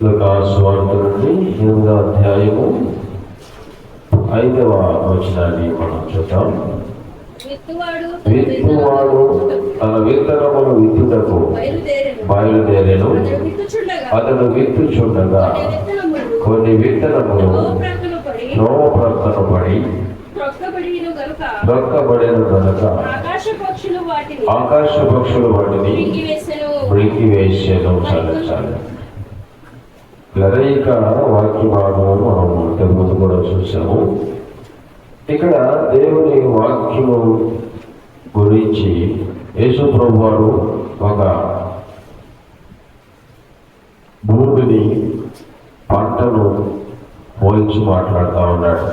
సువార్త నుండి 8వ అధ్యాయము 5వ వచనాన్ని మనం చూద్దాం. విత్తువాడు తన విత్తనమును విత్తుటకు బయలుదేరెను. అతడు విత్తుచుండగా కొన్ని విత్తనములు త్రోవ ప్రక్కన పడి బ్రొక్కబడిన గనుక ఆకాశ పక్షులు వాటిని మృంగివేసెను. చాలా లరైక వాక్య భాగము మనం ఇంతకుముందు కూడా చూసాము. ఇక్కడ దేవుని వాక్యము గురించి యేసు ప్రభు వారు ఒక భూమిని పంటను పోల్చి మాట్లాడుతూ ఉన్నాడు.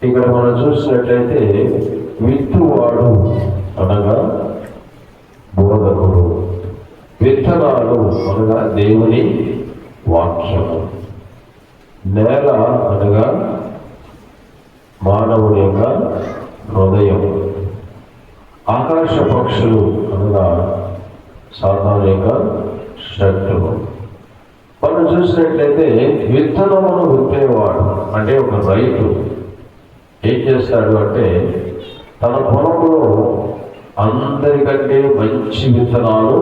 ఇక్కడ మనం చూసినట్లయితే విత్తువాడు అనగా బోధకుడు, విత్తనాలు అనగా దేవుని వాక్యము, నేల అనగా మానవుని యొక్క హృదయం, ఆకాశ పక్షులు అనగా సాతాను యొక్క శక్తులు. మనం చూసినట్లయితే విత్తనమును విత్తేవాడు అంటే ఒక రైతు ఏం చేస్తాడు అంటే తన పొలంలో అందరికంటే మంచి విత్తనాలు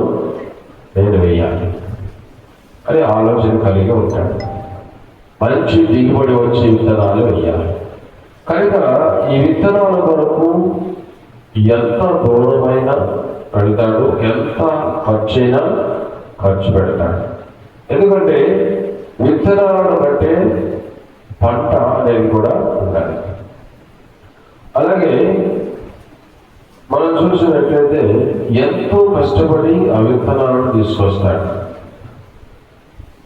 నేను వేయాలి అని ఆలోచన కలిగి ఉంటాడు. మంచి దిగుబడి వచ్చే విత్తనాలు వేయాలి కనుక ఈ విత్తనాల కొరకు ఎంత దూరమైనా పెడతాడు, ఎంత ఖర్చైనా ఖర్చు పెడతాడు. ఎందుకంటే విత్తనాలను బట్టే పంట అనేది కూడా ఉండాలి. అలాగే మనం చూసినట్లయితే ఎంతో కష్టపడి ఆ విత్తనాలను తీసుకొస్తాడు.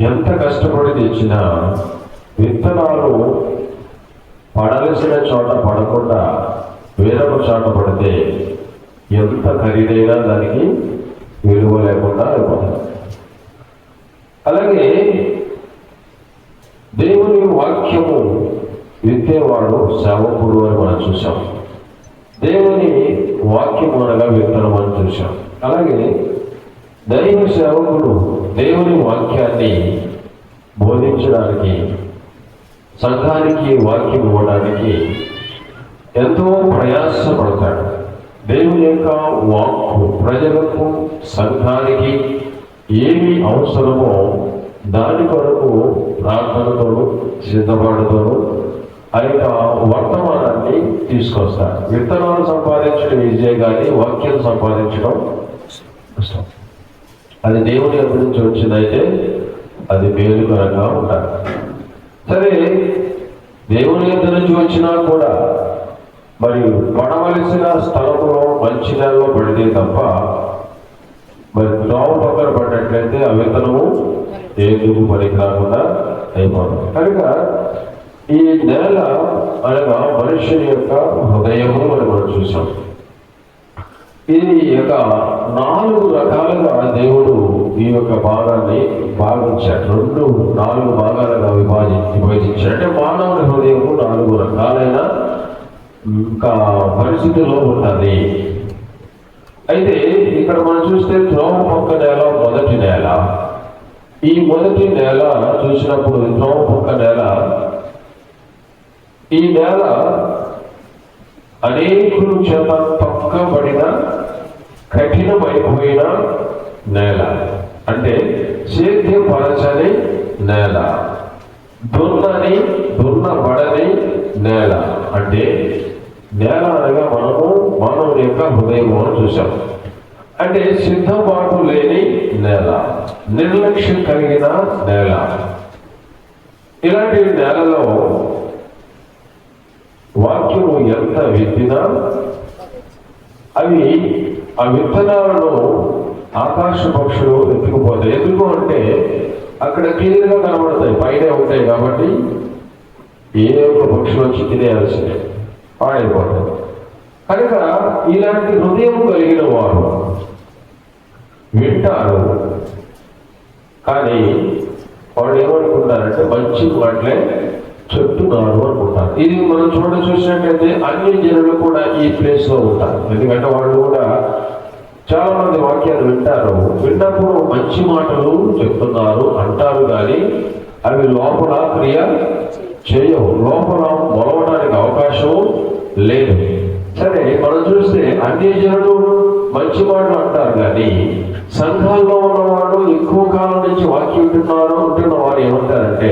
ఎంత కష్టపడి తెచ్చినా విత్తనాలు పడాల్సిన చోట పడకుండా వేరొక చోట పడితే ఎంత ఖరీదైనా దానికి విలువ లేకుండా అయిపోతుంది. అలాగే దేవుని వాక్యము విత్తేవాడు సేవకుడు అని మనం చూసాం. దేవుని వాక్యము అనగా విత్తనం అని చూసాం. అలాగే దైవ సేవకుడు దేవుని వాక్యాన్ని బోధించడానికి, సంఘానికి వాక్యం ఇవ్వడానికి ఎంతో ప్రయాసపడతాడు. దేవుని యొక్క వాక్కు ప్రజలకు, సంఘానికి ఏమి అవసరమో దాని కొరకు ప్రార్థనతోనూ సిద్ధపడుతోనూ ఆ యొక్క వర్తమానాన్ని తీసుకొస్తాడు. విత్తనాలు సంపాదించడం ఈజీ కానీ వాక్యం సంపాదించడం కష్టం. అది దేవుని యొక్క నుంచి వచ్చిందైతే అది మేలుకరంగా ఉండాలి. సరే, దేవుని యొక్క నుంచి వచ్చినా కూడా మరి పడవలసిన స్థలంలో మంచి నెలలో పడితే తప్ప మరి త్రోవ పక్కన పడినట్లయితే ఆ విత్తనము ఎందుకు పనికి రాకుండా అయిపోతుంది. కనుక ఈ నేల అనగా మనుషుని యొక్క హృదయము అని మనం చూసాం. ఇది యొక్క 4 రకాలుగా దేవుడు ఈ యొక్క భాగాన్ని భావించాడు. 4 భాగాలుగా విభజించాడు. అంటే మానవుని హృదయము 4 రకాలైన ఇంకా పరిస్థితుల్లో ఉన్నది. అయితే ఇక్కడ మనం చూస్తే త్రోవ పక్క నేల మొదటి నేల. ఈ మొదటి నేల చూసినప్పుడు త్రోవ పక్క నేల, ఈ నేల అనేకులు చేత తొక్కబడిన కఠినమైపోయిన నేల, అంటే సేద్యపరచని నేల, దున్నబడని నేల. అంటే నేల అనగా మానవుని యొక్క హృదయము అని చూసాం. అంటే సిద్ధపాటు లేని నేల, నిర్లక్ష్యం కలిగిన నేల. ఇలాంటి నేలలో వాక్యము ఎంత విత్తినా అవి ఆ విత్తనాలను ఆకాశ పక్షులు ఎత్తుకుపోతాయి. ఎందుకు అంటే అక్కడ క్లియర్గా కనబడతాయి, పైనే ఉంటాయి కాబట్టి ఏ ఒక్క పక్షులు వచ్చి తినేయాల్సిందే, పాడైపోతాయి. కనుక ఇలాంటి హృదయం కలిగిన వారు వింటారు, కానీ వాళ్ళు ఏమనుకుంటారంటే మంచి మాటలే చెప్తున్నారు అనుకుంటారు. ఇది మనం చూసినట్లయితే అన్ని జనులు కూడా ఈ ప్లేస్ లో ఉంటారు. ఎందుకంటే వాళ్ళు కూడా చాలా మంది వాక్యాలు వింటారు. విన్నప్పుడు మంచి మాటలు చెప్తున్నారు అంటారు అంటారు కానీ అవి లోపల క్రియ చేయవు, లోపల మొలవడానికి అవకాశం లేదు. సరే, మనం చూస్తే అన్ని జనులు మంచి మాటలు అంటారు కానీ సంఘాల్లో ఉన్నవాడు ఎక్కువ కాలం నుంచి వాక్యం ఉంటున్న వారు ఏమంటారంటే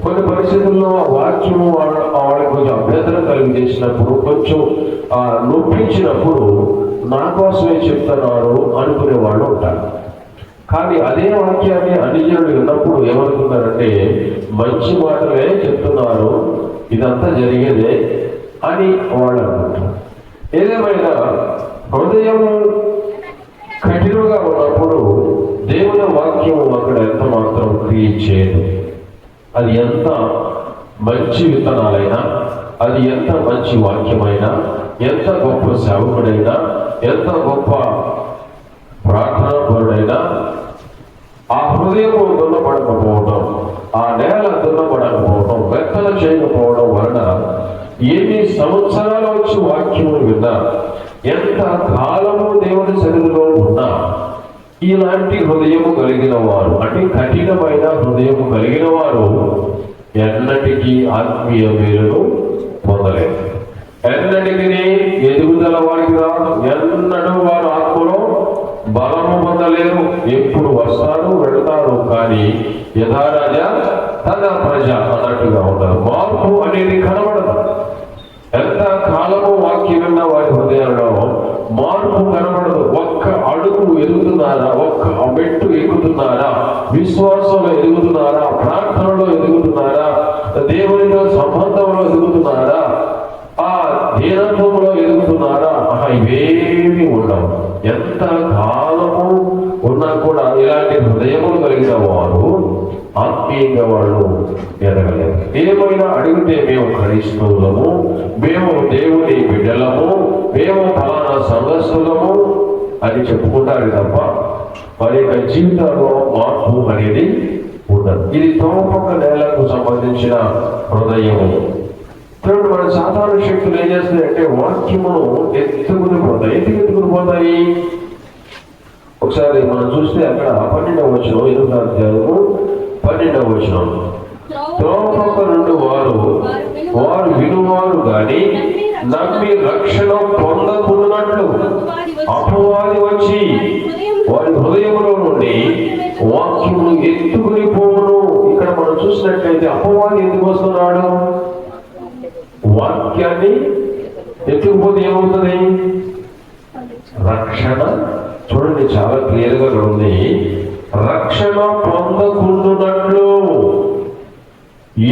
కొన్ని పరిస్థితుల్లో వాక్యము వాళ్ళకి కొంచెం అభ్యంతరం కలిగి చేసినప్పుడు, కొంచెం నొప్పించినప్పుడు నా కోసమే చెప్తున్నారు అనుకునే వాళ్ళు ఉంటారు. కానీ అదే వాక్యాన్ని అన్ని జనులు విన్నప్పుడు ఏమనుకుంటారంటే మంచి మాటలే చెప్తున్నారు, ఇదంతా జరిగేదే అని వాళ్ళు అనుకుంటారు. ఏదేమైనా హృదయము కఠినంగా ఉన్నప్పుడు దేవుని వాక్యము అక్కడ ఎంత మాత్రం క్రియ చేయదు. అది ఎంత మంచి విత్తనాలైనా, అది ఎంత మంచి వాక్యమైనా, ఎంత గొప్ప సేవకుడైనా, ఎంత గొప్ప ప్రార్థనాపరుడైనా, ఆ హృదయము దున్నపడకపోవడం, ఆ నేల దున్నపడకపోవడం, వ్యక్తన చేయకపోవడం వలన ఎన్ని సంవత్సరాలు వచ్చి వాక్యము విన్నా, ఎంత కాలము దేవుని సన్నిధిలో ఉన్నా, ఇలాంటి హృదయము కలిగిన వారు, అంటే కఠినమైన హృదయము కలిగిన వారు ఎన్నటికీ ఆత్మీయ మేలును పొందలేదు. ఎన్నటికీ ఎదుగుదల వారికి రాదు. ఎన్నడూ వారు ఆత్మలో బలము పొందలేరు. ఎప్పుడు వస్తారు వెళ్తారు, కానీ యథారాజా తన ప్రజ అన్నట్టుగా ఉంటారు. మార్పు అనేది కనబడదు. ఎంత కాలము వాక్యం విన్న వారి హృదయాలలో మార్పు కనబడదు. ఒక్క అడుగు ఎదుగుతున్నారా, ఒక్క మెట్టు ఎక్కుతున్నారా, విశ్వాసంలో ఎదుగుతున్నారా, ప్రార్థనలో ఎదుగుతున్నారా, దేవునితో సంబంధంలో ఎదుగుతున్నారా, ఆ దీనత్వంలో ఎదుగుతున్నారా, ఇవేమి ఉండవు. ఎంత కాలము ఉన్నా కూడా ఇలాంటి హృదయములు కలిగిన వారు ఆత్మీయంగా వాళ్ళు ఎదగలేదు. ఏమైనా అడిగితే మేము క్రైస్తవులము, మేము దేవుని బిడ్డలము, మేము ఫలానా సంఘస్థులము అని చెప్పుకుంటారు తప్ప వారి యొక్క జీవితంలో మార్పు అనేది ఉండదు. ఇది తోపక నేలకు సంబంధించిన హృదయము. చూడండి, మన సాధారణ శక్తులు ఏం చేస్తాయంటే వాక్యమును ఎత్తుకుని పోతాయి. ఎందుకు ఎత్తుకుని పోతాయి? ఒకసారి మనం చూస్తే అక్కడ 12వ వచనం, 8వ అధ్యాయము 12వ వచనం, త్రోవపక్క నుండి వారు వినువారు గాని నమ్మి రక్షణ పొందకున్నట్లు అపవాది వచ్చి వారి హృదయంలో నుండి వాక్యమును ఎత్తుకుని పోవును. ఇక్కడ మనం చూసినట్లయితే అపవాది ఎందుకు వస్తున్నాడు? వాక్యాన్ని ఎత్తుకుపోతే ఏమవుతుంది? రక్షణ. చూడండి, చాలా క్లియర్ గా ఉంది. రక్షణ పొందకుండునట్లు.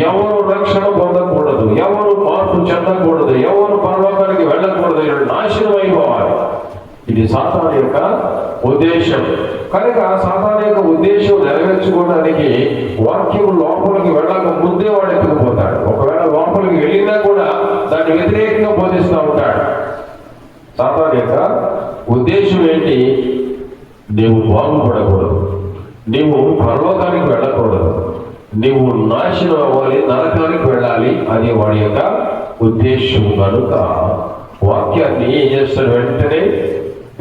ఎవరు రక్షణ పొందకూడదు, ఎవరు మార్పు చెందకూడదు, ఎవరు పరలోకానికి వెళ్ళకూడదు, నాశనం అయిపోవాలి. ఇది సాతాను యొక్క ఉద్దేశం. కనుక సాతాను యొక్క ఉద్దేశం నెరవేర్చుకోవడానికి వాక్యం లోపలికి వెళ్ళక ముందే వాడు ఎత్తుకుపోతాడు. ఒకవేళ లోపలికి వెళ్ళినా కూడా దాన్ని వ్యతిరేకంగా బోధిస్తూ ఉంటాడు. సాతాను యొక్క ఉద్దేశం ఏంటి? నీవు బాగుపడకూడదు, నీవు పరలోకానికి వెళ్ళకూడదు, నీవు నాశనం అవ్వాలి, నరకానికి వెళ్ళాలి అని వాడి యొక్క ఉద్దేశం. కనుక వాక్యాన్ని ఏం చేస్తాడు? వెంటనే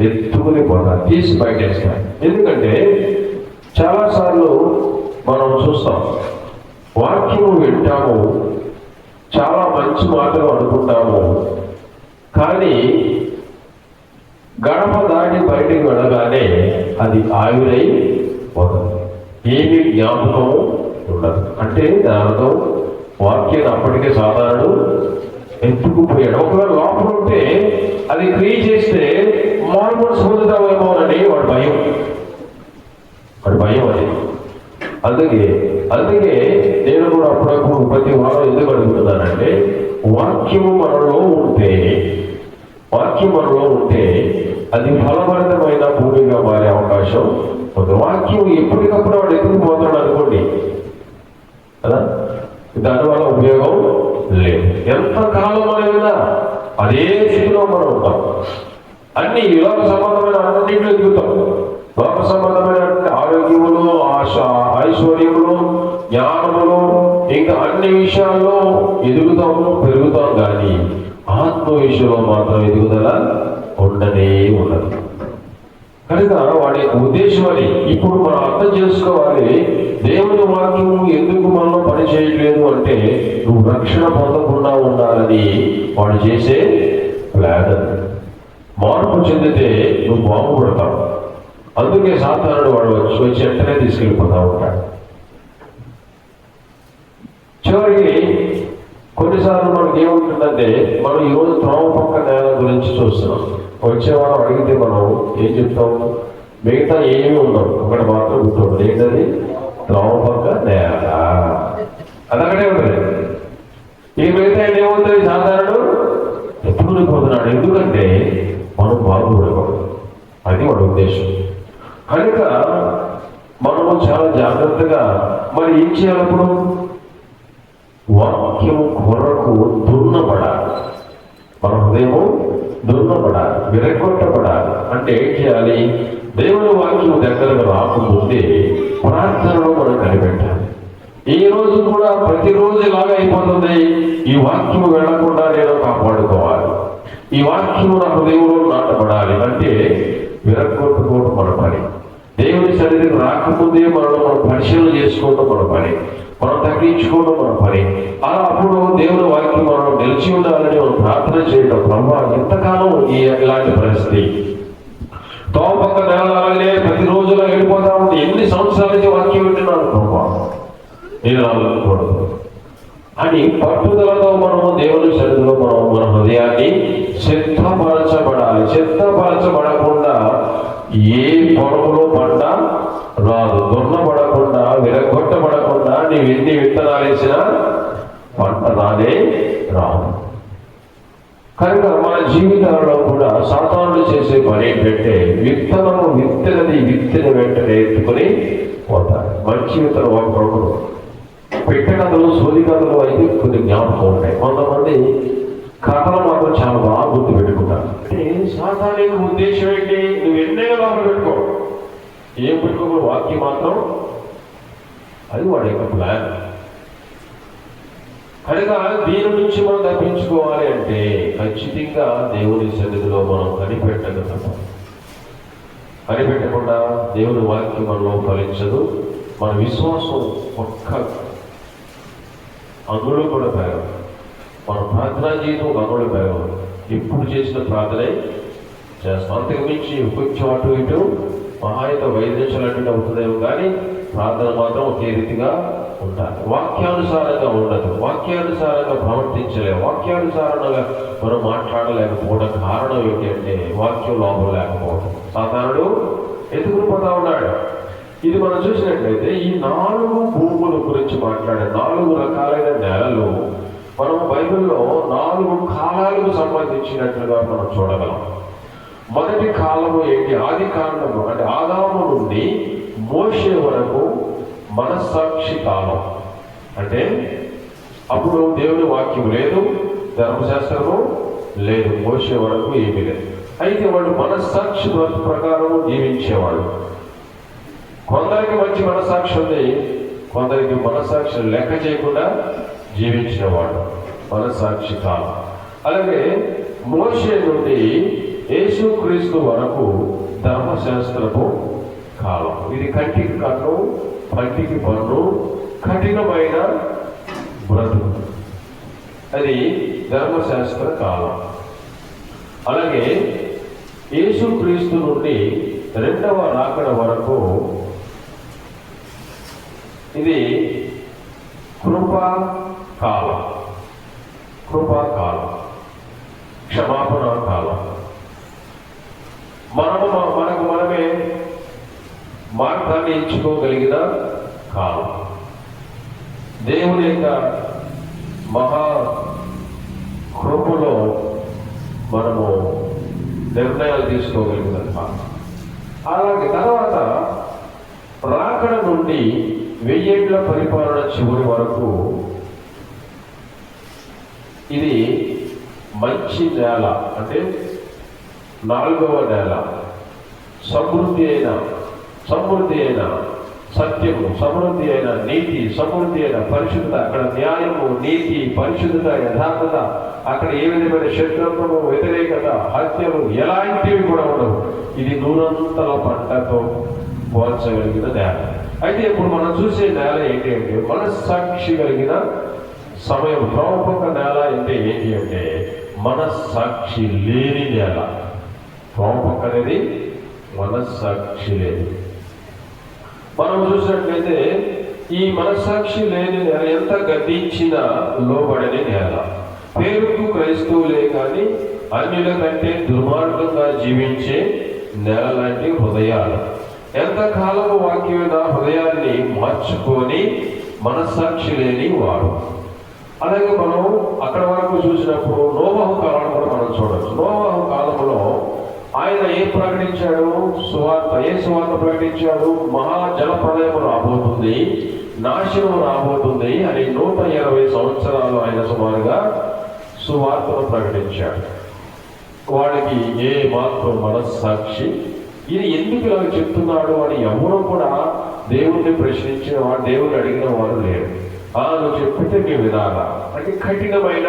ఎత్తుకుని పోతాడు, తీసి బయటేస్తాడు. ఎందుకంటే చాలాసార్లు మనం చూస్తాం, వాక్యము వింటాము, చాలా మంచి మాటలు అనుకుంటాము, కానీ గడప దాటి బయటికి వెళ్ళగానే అది ఆవిరై పోతుంది. ఏమి జ్ఞాపకము ఉండదు. అంటే దానితో వాక్యాన్ని అప్పటికే సాధారణ ఎత్తుకుపోయాడు. ఒకవేళ లోపల ఉంటే అది క్రియ చేస్తే మార్పు పొందుతామేమోనని వాడి భయం అది. అందుకే నేను కూడా అప్పుడప్పుడు ప్రతి వారం ఎందుకు అడుగుతున్నానంటే, వాక్యము మనలో ఉంటే అది ఫలభరితమైన భూమిగా మారే అవకాశం ఉంది. వాక్యం ఎప్పటికప్పుడు వాడు ఎత్తుకుపోతాడు అనుకోండి కదా, దానివల్ల ఉపయోగం లేదు. ఎంత కాలం అయినా అదే స్థితిలో మనం ఉంటాం. అన్ని లోక సంబంధమైన అన్నింటిలో ఎదుగుతాం. లోక సంబంధమైన ఆరోగ్యములు, ఐశ్వర్యములు, జ్ఞానములు, ఇంకా అన్ని విషయాల్లో ఎదుగుతాము, పెరుగుతాం. కానీ ఆత్మ విషయంలో మాత్రం ఎదుగుదల ఉండనే ఉండదు. కనుక వాడి యొక్క ఉద్దేశం అని ఇప్పుడు మనం అర్థం చేసుకోవాలి. దేవుని వాక్యము ఎందుకు మనలో పని చేయట్లేదు అంటే నువ్వు రక్షణ పొందకుండా ఉండాలని వాడు చేసే ప్లాన్. మార్పు చెందితే నువ్వు బాగుపడతావు. అందుకే సాధారణ వాడు వచ్చి వెంటనే తీసుకెళ్ళిపోతా ఉంటాడు. చివరికి కొన్నిసార్లు మనకి ఏముంటుందంటే మనం ఈరోజు త్రోవ పక్క నేల గురించి చూస్తున్నాం. వచ్చేవాడు అడిగితే మనం ఏం చెప్తాము? మిగతా ఏమీ ఉన్నాం, ఒకటి మాత్రం గుర్తుంది. ఏంటది? త్రోవ పక్క నేల. అదొకటే ఉంటుంది. ఈ మిగతా ఏమవుతుంది? సాధారణ ఎప్పుడు పోతున్నాడు. ఎందుకంటే మనం బాగుపడకూడదు. అది వాడి ఉద్దేశం. కనుక మనము చాలా జాగ్రత్తగా మరి ఏం చేయాలప్పుడు? వాక్యము కొరకు దున్నపడాలి. మన హృదయము దున్నపడాలి, విరగొట్టబడాలి. అంటే ఏం చేయాలి? దేవుని వాక్యం దగ్గరకు రాకముందే ప్రార్థనలో మనం కనిపెట్టాలి. ఈ రోజు కూడా ప్రతిరోజు ఇలాగా అయిపోతుంది. ఈ వాక్యము వెళ్లకుండా నేను కాపాడుకోవాలి. ఈ వాక్యము నా హృదయంలో నాటబడాలి అంటే విరగొట్టుకోవడం మన పని. దేవుని సన్నిధికి రాకముందే మనం పరిశీలన చేసుకోవడం మన పని. మనం తగ్గించుకోవడం మన పని. అలా అప్పుడు దేవుని వాక్యం మనం నిలిచి ఉండాలని మనం ప్రార్థన చేయడం. బ్రహ్మ ఎంతకాలం ఇలాంటి పరిస్థితి? తోపక్క నేలనే ప్రతిరోజులా వెళ్ళిపోతా ఉంటే ఎన్ని సంవత్సరాల నుంచి వాక్యం వింటున్నాను బ్రహ్మ, నేను అనుకోకూడదు అని పట్టుదలతో మనము దేవుని సన్నిధిలో మనం మన హృదయాన్ని సిద్ధపరచబడాలి. సిద్ధపరచబడకుండా ఏ పొడవులో పడ్డా రాదు. దున్నబడకుండా, విరగొట్టబడకుండా నీవు ఎన్ని విత్తనాలు వేసినా పంట రానే రాదు. కనుక మన జీవితాలలో కూడా సాతానుడు చేసే పని ఏంటంటే విత్తనము విత్తిన వెంటనే ఎత్తుకొని పోతారు. మంచి విత్తనం ఒకరు పెట్టె కథలు, సోది కథలు అయితే కొన్ని జ్ఞాపకం ఉంటాయి. కొంతమంది కథలు మాత్రం చాలా బాగా గుర్తు పెట్టుకుంటారు. సాధారణ ఉద్దేశం ఏంటి? నువ్వు ఎన్నైనా లోపల పెట్టుకో, ఏం పెట్టుకోకూడదు, వాక్యం మాత్రం. అది వాడి యొక్క ప్లాన్. కనుక దీని నుంచి మనం తప్పించుకోవాలి అంటే ఖచ్చితంగా దేవుని సన్నిధిలో మనం కనిపెట్టకుండా దేవుని వాక్యం మనలో ఫలించదు. మన విశ్వాసం ఒక్క అంగుళం కూడా పెరగదు. మన ప్రార్థనా జీవితం ఒక అంగుళం పెరగదు. ఎప్పుడు చేసిన ప్రార్థనే చేస్తాం. అంతకు మించి కొంచెం అటు ఇటు మహాయిత 5 నిమిషాలు అటు అవుతుందేమో కానీ ప్రార్థన మాత్రం ఒకే రీతిగా ఉండాలి. వాక్యానుసారంగా ఉండదు. వాక్యానుసారంగా ప్రవర్తించలేము. వాక్యానుసారంగా మనం మాట్లాడలేకపోవడం కారణం ఏంటి అంటే వాక్యం లోపల లేకపోవడం. సాధారణుడు ఎదుగురు పోతా ఉన్నాడు. ఇది మనం చూసినట్లయితే ఈ 4 భూముల గురించి మాట్లాడే 4 రకాలైన నేలలు మనం బైబిల్లో 4 కాలాలకు సంబంధించినట్లుగా మనం చూడగలం. మొదటి కాలము ఏంటి? ఆది కాండము అంటే ఆదాము నుండి మోషే వరకు మనస్సాక్షి కాలం. అంటే అప్పుడు దేవుని వాక్యం లేదు, ధర్మశాస్త్రము లేదు, మోషే వరకు ఏమీ లేదు. అయితే వాడు మనస్సాక్షి ప్రకారం జీవించేవాడు. కొందరికి మంచి మనస్సాక్షి ఉంది, కొందరికి మనస్సాక్షి లెక్క చేయకుండా జీవించినవాడు మనస్సాక్షి కాలం. అలాగే మోషే నుండి యేసుక్రీస్తు వరకు ధర్మశాస్త్రపు కాలం. ఇది కంటికి కన్ను, పంటికి పన్ను, కఠినమైన బ్రతుకు. అది ధర్మశాస్త్ర కాలం. అలాగే యేసుక్రీస్తు నుండి 2వ రాకడ వరకు ఇది కృపా కాలం, క్షమాపణ కాలం. మనకు మనమే మార్గాన్ని ఎంచుకోగలిగిన కాలం. దేవుని యొక్క మహా కృపలో మనము నిర్ణయాలు తీసుకోగలిగిన కాలం. అలాగే తర్వాత రాకడ నుండి 1000 ఏళ్ల పరిపాలన చివరి వరకు ఇది మంచి నేల, అంటే 4వ నేల, సమృద్ధి అయిన సత్యము, సమృద్ధి అయిన నీతి, సమృద్ధి అయిన పరిశుద్ధత, అక్కడ న్యాయము, నీతి, పరిశుద్ధత, యథార్థత, అక్కడ ఏ విధమైన శత్రుత్వము, వ్యతిరేకత, హత్యలు ఎలాంటివి కూడా ఉండవు. ఇది నూరంతల పంటతో పోల్చగలిగిన నేల. అయితే ఇప్పుడు మనం చూసే నేల ఏంటి అంటే మనస్సాక్షి కలిగిన సమయం. త్రోవపక్క నేల అంటే ఏంటి అంటే మనస్సాక్షి లేని నేల. త్రోవపక్క అనేది మనస్సాక్షి లేదు. మనం చూసినట్లయితే ఈ మనస్సాక్షి లేని నేల ఎంత గద్దించినా లోబడని నేల. పేరుకు క్రైస్తవులే కానీ అన్యుల కంటే దుర్మార్గంగా జీవించే నేల లాంటి హృదయాలు. ఎంతకాలము వాక్యమైన హృదయాన్ని మార్చుకొని మనస్సాక్షి లేని వాడు. అలాగే మనం అక్కడ వరకు చూసినప్పుడు నోవహు కాలం కూడా మనం చూడవచ్చు. నోవహు కాలంలో ఆయన ఏం ప్రకటించాడు? సువార్త. ఏ సువార్త ప్రకటించాడు? మహా జల ప్రళయం రాబోతుంది, నాశనం రాబోతుంది అని 120 సంవత్సరాలు ఆయన సుమారుగా సువార్తను ప్రకటించాడు. వాడికి ఏ మాత్రం మనస్సాక్షి, ఇది ఎందుకు ఇలా చెప్తున్నాడు అని ఎవరు కూడా దేవుణ్ణి ప్రశ్నించిన వాడు, దేవుని అడిగిన వాడు లేడు. నువ్వు చెప్పితే మేము వినాలా అంటే కఠినమైన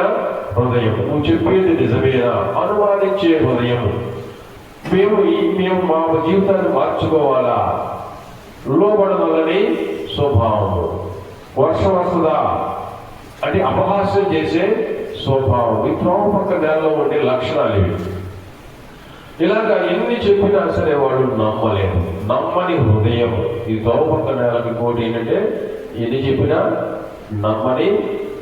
హృదయం, నువ్వు చెప్పేది నిజమేనా అనుమానించే హృదయం. మేము మా జీవితాన్ని మార్చుకోవాలా, లోబడవలని స్వభావము. వర్షం వస్తుందా అంటే అపహాస్యం చేసే స్వభావం. ఈ త్రోవపక్క నేలలో ఉండే లక్షణాలు ఇవి. ఇలాగా ఎన్ని చెప్పినా సరే వాడు నమ్మలేదు. నమ్మని హృదయం. ఈ త్రోవపక్క నేలకి కోటి ఏంటంటే ఎన్ని చెప్పినా నమ్మని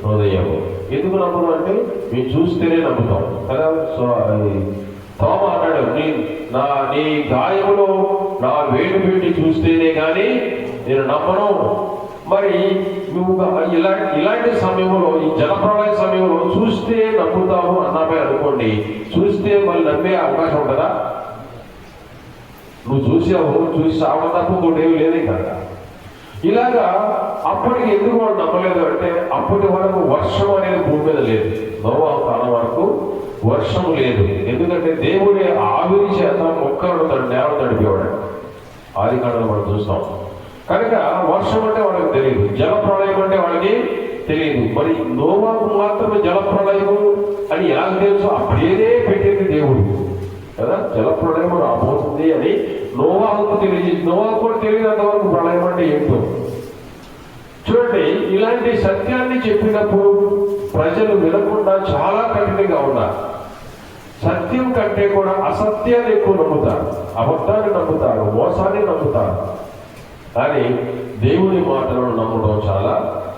హృదయము. ఎందుకు నమ్మను అంటే మేము చూస్తేనే నమ్ముతాం కదా. సో తోమ అన్నాడు, నీ గాయములో నా వేలు పెట్టి చూస్తేనే కానీ నేను నమ్మను. మరి నువ్వు ఇలాంటి సమయంలో, ఈ జలప్రళయ సమయంలో చూస్తే నమ్ముతావు అన్నామే అనుకోండి, చూస్తే మళ్ళీ నమ్మే అవకాశం ఉంటుందా? నువ్వు చూసి సావడం తప్ప ఇంకోటేమి లేదు కదా. ఇలాగా అప్పటికి ఎందుకు వాళ్ళు నమ్మలేదు అంటే అప్పటి వరకు వర్షం అనేది భూమి మీద లేదు. నోవహు కాలం వరకు వర్షం లేదు. ఎందుకంటే దేవుడే ఆవిరి చేత మొక్కలను నేల తడిపేవాడు. ఆదికాండలో మనం చూస్తాం. కనుక వర్షం అంటే వాళ్ళకి తెలియదు, జల ప్రళయం అంటే వాళ్ళకి తెలియదు. మరి నోవహుకు మాత్రమే జల ప్రళయము అని ఎలా తెలుసు? అప్పుడేదే పెట్టింది దేవుడు కదా. జల ప్రళయం రాబోతుంది అని నోవహుకు తెలియదు. నోవహుకు కూడా తెలియనంత వరకు ప్రళయం అంటే ఏంటో చూడండి. ఇలాంటి సత్యాన్ని చెప్పినప్పుడు ప్రజలు వినకుండా చాలా కఠినంగా ఉన్నారు. సత్యం కంటే కూడా అసత్యాన్ని ఎక్కువ నమ్ముతారు, అబద్ధాన్ని నమ్ముతారు, మోసాన్ని నమ్ముతారు. కానీ దేవుని మాటలను నమ్మడం చాలా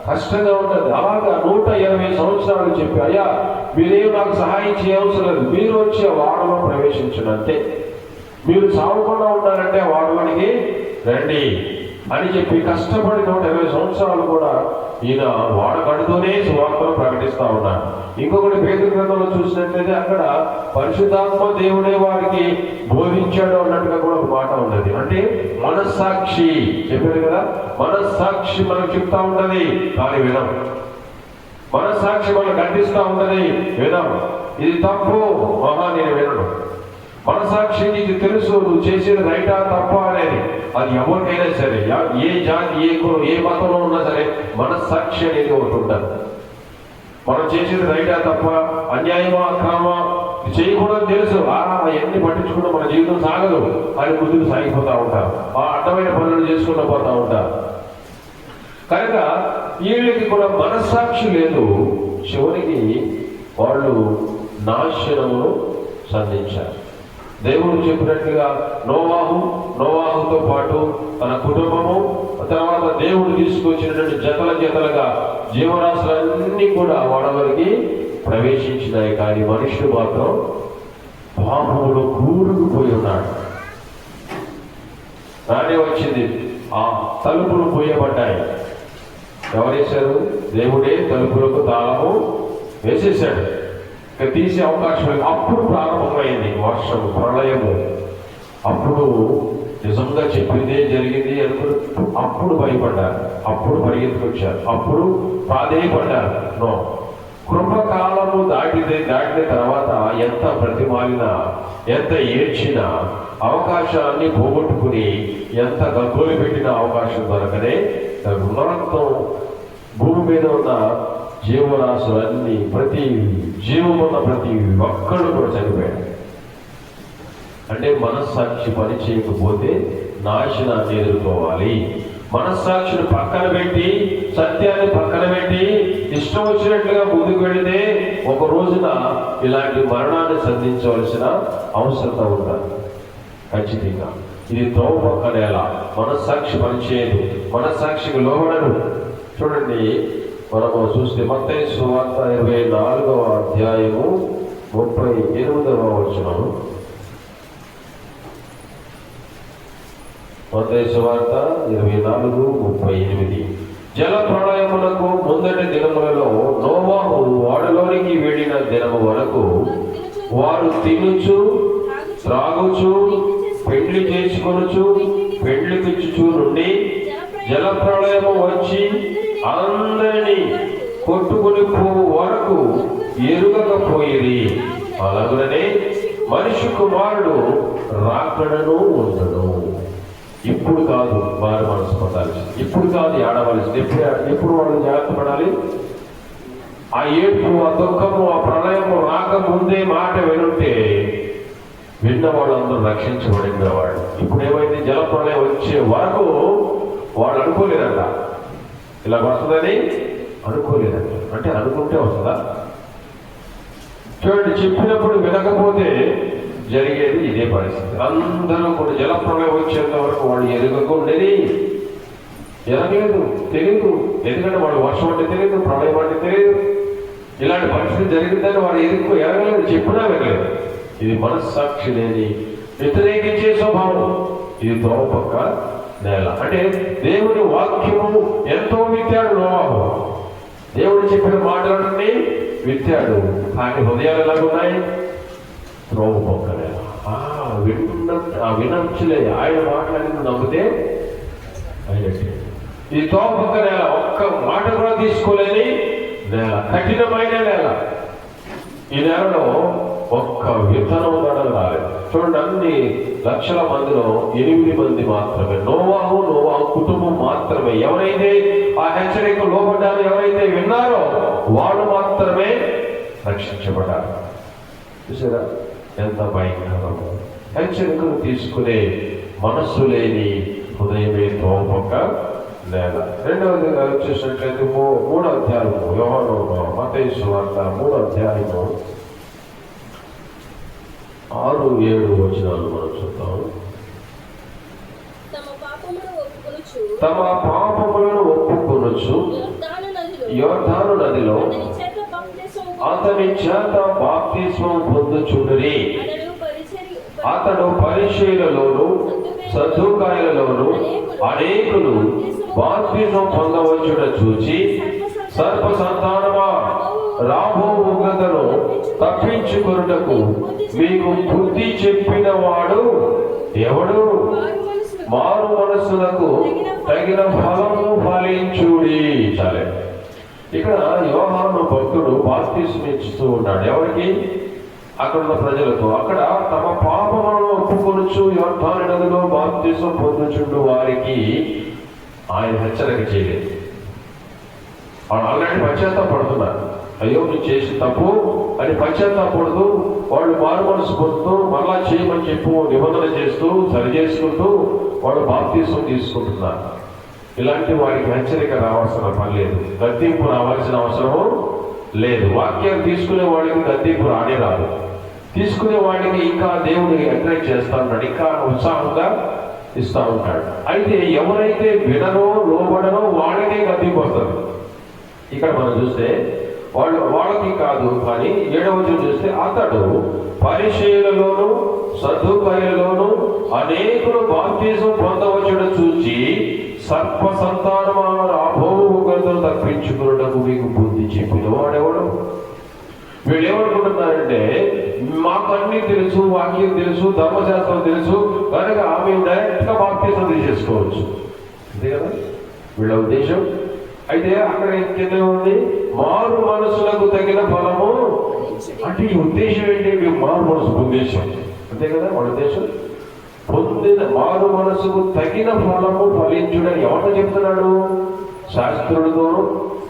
కష్టంగా ఉంటుంది. అలాగా 120 సంవత్సరాలు చెప్పి, అయ్యా మీరేం నాకు సహాయం చేయవలసిన లేదు, మీరు వచ్చే వాడలో ప్రవేశించినంతే, మీరు సాగుకుండా ఉన్నారంటే వాడలోనికి రండి అని చెప్పి కష్టపడి 120 సంవత్సరాలు కూడా ఈయన వాడగడుతూనే సువార్తను ప్రకటిస్తా ఉన్నాడు. ఇంకొకటి పేతురు గ్రంథంలో చూసినట్లయితే అక్కడ పరిశుద్ధాత్మ దేవుడే వారికి బోధించాడు అన్నట్టుగా కూడా ఒక మాట ఉన్నది. అంటే మనస్సాక్షి చెప్పారు కదా, మనస్సాక్షి మనకు చెప్తా ఉంటది కానీ వినం. మనస్సాక్షి మనకు ఖండిస్తా ఉంటది, వినం. ఇది తప్పు, నేను వినను. మనసాక్షి నీకు తెలుసు నువ్వు చేసేది రైటా తప్ప అనేది. అది ఎవరికైనా సరే, ఏ జాతి, ఏ కులం, ఏ మతంలో ఉన్నా సరే మనస్సాక్షి అనేది ఒకటి ఉంటుంది. మనం చేసేది రైటా తప్ప, అన్యాయమా అక్రమమా చేయకూడదు తెలుసు. అవన్నీ పట్టించుకుంటూ మన జీవితం సాగదు అని ముందుకు సాగిపోతూ ఉంటారు. అడ్డమైన పనులు చేసుకుంటూ పోతూ ఉంటారు. కనుక వీళ్ళకి కూడా మనస్సాక్షి లేదు. చివరికి వాళ్ళు నాశనమును సంధించారు. దేవుడు చెప్పినట్లుగా నోవాహుతో పాటు తన కుటుంబము, తర్వాత దేవుడు తీసుకొచ్చినటువంటి జతలుగా జీవరాశులన్నీ కూడా వాడవరికి ప్రవేశించినాయి. కానీ మనుషుడు మాత్రం పాపములో కూరుకుపోయి ఉన్నాడు. రానే వచ్చింది, ఆ తలుపులు పోయబడ్డాయి. ఎవరేశారు? దేవుడే తలుపులకు తాళము వేసేసాడు. తీసే అవకాశం లేదు. అప్పుడు ప్రారంభమైంది వర్షము, ప్రళయము. అప్పుడు నిజంగా చెప్పిందే జరిగింది అనుకుని అప్పుడు భయపడ్డారు, అప్పుడు పరిగెత్తుకొచ్చారు, అప్పుడు ప్రాధేయపడ్డారు. కృపకాలము దాటిన తర్వాత ఎంత ప్రతిమాలినా, ఎంత ఏడ్చినా, అవకాశాన్ని పోగొట్టుకుని ఎంత గగ్గోలు పెట్టిన అవకాశం దొరకనే మొత్తం భూమి మీద ఉన్న జీవరాశులన్నీ, ప్రతి జీవమున్న ప్రతి ఒక్కడు కూడా చనిపోయాడు. అంటే మనస్సాక్షి పని చేయకపోతే నాశనాన్ని ఎదుర్కోవాలి. మనస్సాక్షిని పక్కన పెట్టి, సత్యాన్ని పక్కన పెట్టి ఇష్టం వచ్చినట్లుగా ముందుకు వెళితే ఒక రోజున ఇలాంటి మరణాన్ని సంధించవలసిన అవసరం ఉంటుంది ఖచ్చితంగా. ఇది త్రోవ పక్క నేల. మనస్సాక్షి పనిచేయదు, మనస్సాక్షికి లోబడరు. చూడండి, మనము చూస్తే మత్తయి సువార్త 24వ అధ్యాయము 38వ వచనం. మత్తయి సువార్త 24:38. జల ప్రళయములకు ముందటి దినములలో నోవాహు ఓడలోనికి వెళ్ళిన దినము వరకు వారు తినుచు, త్రాగుచు, పెండ్లి చేసుకొనుచు, పెండ్లి తెచ్చుచు నుండి జల ప్రళయము వచ్చి అందరినీ కొట్టుకుని పోవు వరకు ఎరుగకపోయిరి. అలాగనే మనిషి కుమారుడు రాకడను ఉండడు. ఇప్పుడు కాదు వారు మనసు పొందాల్సి, ఇప్పుడు కాదు ఆడవలసింది. ఎప్పుడు వాళ్ళు జాగ్రత్త పడాలి? ఆ ఏడుపు, ఆ దుఃఖము, ఆ ప్రళయము రాకముందే మాట వినుంటే విన్న వాళ్ళందరూ రక్షించబడిన వాళ్ళు. ఇప్పుడు ఏమైంది? జల ప్రళయం వచ్చే వరకు వాళ్ళు అనుకోలేరంట, ఇలా వస్తుందని అనుకోలేదంట. అంటే అనుకుంటే వస్తుందా? చూడండి, చెప్పినప్పుడు వినకపోతే జరిగేది ఇదే పరిస్థితి. అందరూ కూడా జల ప్రళయం వచ్చేంత వరకు వాళ్ళు ఎరగకుండేది, ఎరగలేదు, తెలియదు. ఎందుకంటే వాళ్ళు వర్షం అంటే తెలియదు, ప్రళయం అంటే తెలియదు. ఇలాంటి పరిస్థితి జరిగిందని వాడు ఎరగలేదు, చెప్పినా వినలేదు. ఇది మనస్సాక్షి లేని వ్యతిరేకించే స్వభావం. ఇది త్రోవపక్క నేల. అంటే దేవుని వాక్యము ఎంతో విత్తాడు నోవాహు. దేవుడు చెప్పిన మాటలన్నీ విత్తాడు. కానీ హృదయాలు ఎలాగున్నాయి? త్రోవపక్క నేల. వినొచ్చులే, ఆయన మాటలన్నీ నమ్మితే అయినట్టే. ఈ త్రోవపక్క నేల ఒక్క మాట కూడా తీసుకోలేని నేల, కఠినమైన నేల. ఈ నేలలో ఒక్క విత్తనం గడలు రాలేదు. చూడండి, అన్ని లక్షల మందిలో 8 మంది మాత్రమే, నోవాహు కుటుంబం మాత్రమే, ఎవరైతే ఆ హెచ్చరిక లోబడ్డారో, ఎవరైతే విన్నారో వాళ్ళు మాత్రమే రక్షించబడ్డారు. చూసారా ఎంత భయంకరము! హెచ్చరికను తీసుకునే మనస్సు లేని హృదయమే త్రోవపక్క నేల. రెండవదిగా వచ్చేసినట్లయితే 3వ అధ్యాయము, యోహాను మత్తయి సువార్త 3వ అధ్యాయము 6-7 వచనాలు మనం చూద్దాం. తమ పాపములను ఒప్పుకొనుచు యోర్దాను నదిలో అతని చేత బాప్తిస్మం పొందుచుండిరి. అతడు పరిసయ్యులలోను సద్దూకాయులలోను అనేకులు బాప్తిస్మం పొందవచ్చుట చూచి, సర్ప సంతానమా, రాబో ఉగ్రతను తప్పించుకొనుటకు మీకు బుద్ధి చెప్పిన వాడు ఎవడు? మారు మనస్సులకు తగిన ఫలము ఫలించుడి. చాలే. ఇక్కడ యోహాను భక్తుడు బాప్తిస్మం ఇస్తూ ఉన్నాడు. ఎవరికి? అక్కడ ఉన్న ప్రజలకు. అక్కడ తమ పాపములను ఒప్పుకొనుచు యోర్దాను నదిలో బాప్తిస్మం పొందుచుండు వారికి ఆయన హెచ్చరిక చేయలేదు. వాళ్ళు ఆల్రెడీ పశ్చాత్తాపడుతున్నారు. అయ్యో నువ్వు చేసి తప్పు అని పశ్చాత్తాపడుతూ, వాళ్ళు మారు మనసు పొందుతూ మరలా చేయమని చెప్పు నిబంధన చేస్తూ సరి చేసుకుంటూ వాళ్ళు బాప్తిస్మం తీసుకుంటున్నారు. ఇలాంటి వారికి హెచ్చరిక రావాల్సిన పని లేదు, గద్దింపు రావాల్సిన అవసరము లేదు. వాక్యం తీసుకునే వాడికి గద్దింపు రానే రాదు. తీసుకునే వాడికి ఇంకా దేవుడిని ఎంకరేజ్ చేస్తూ ఉంటాడు, ఇంకా ఉత్సాహంగా ఇస్తూ ఉంటాడు. అయితే ఎవరైతే వినరో, లోబడరో వాళ్ళకే గద్దింపు వస్తుంది. ఇక్కడ మనం చూస్తే వాళ్ళకి కాదు. కానీ 7వ వచనం చూస్తే, అతడు పరిసయ్యులలోను సద్దూకాయులలోను అనేకులు బాప్తిస్మం పొందవచ్చుట చూచి, సర్ప సంతానమా, రాబో ఉగ్రతను తప్పించుకున్నటకు మీకు బుద్ధి చెప్పిన వాడెవడు? వీళ్ళు ఏమనుకుంటున్నారంటే, మాకు అన్ని తెలుసు, వాక్యం తెలుసు, ధర్మశాస్త్రం తెలుసు కనుక మేము డైరెక్ట్గా బాప్తిస్మం తీసేసుకోవచ్చు. అంతే కదా వీళ్ళ ఉద్దేశం. అయితే అక్కడ కింద ఉంది మారు మనసులకు తగిన ఫలము. అంటే ఈ ఉద్దేశం ఏంటి? మారు మనసు ఉద్దేశం అంతే కదా మన ఉద్దేశం. పొందిన మారు మనసుకు తగిన ఫలము ఫలించుడని ఎవరితో చెప్తున్నాడు? శాస్త్రులతో,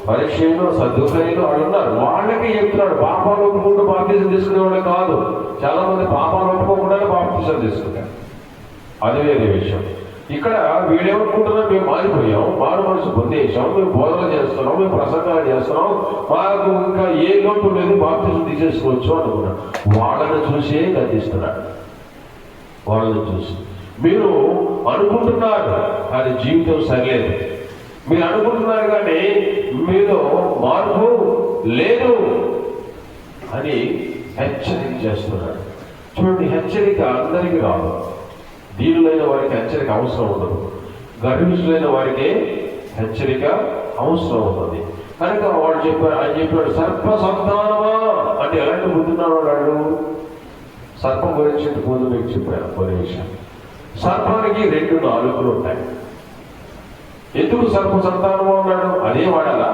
పరిచయంలో, సద్దుకైలు వాళ్ళు ఉన్నారు, వాళ్ళకి చెప్తున్నాడు. పాపాలు ఒప్పుకుంటూ బాప్తిజం తీసుకునేవాళ్ళు కాదు. చాలా మంది పాపాలు ఒప్పుకోకుండానే బాప్తిజం తీసుకుంటారు, అది వేరే విషయం. ఇక్కడ వీడేమనుకుంటున్నాం? మేము మారిపోయాం, మారు మనసు పొందేశాం, మేము బోధన చేస్తున్నాం, మేము ప్రసంగాలు చేస్తున్నాం, మాకు ఇంకా ఏ లోటు లేదు, బాప్తిజం తీసేసుకోవచ్చు అనుకున్నాం. వాళ్ళని చూసే గతిస్తున్నాడు. వాళ్ళని చూసి మీరు అనుకుంటున్నారు కానీ జీవితం సరిలేదు. మీరు అనుకుంటున్నారు కానీ మీలో మార్పు లేదు అని హెచ్చరిక చేస్తున్నాడు. చూడండి, హెచ్చరిక అందరికీ రాదు. దీనులైన వారికి హెచ్చరిక అవసరం ఉండదు, గర్విష్ఠులైన వారికి హెచ్చరిక అవసరం ఉంటుంది. కనుక వాళ్ళు చెప్పారు, ఆయన చెప్పాడు సర్ప సంతానమా అంటే ఎలాంటి బుద్ధిన్నాడు వాళ్ళు? సర్పం గురించి ముందు మీకు చెప్పాను కొన్ని విషయం. సర్పానికి 2 నాలుకలు ఉంటాయి. ఎందుకు సర్ప సంతానము అన్నాడు? అదే వాడాలా?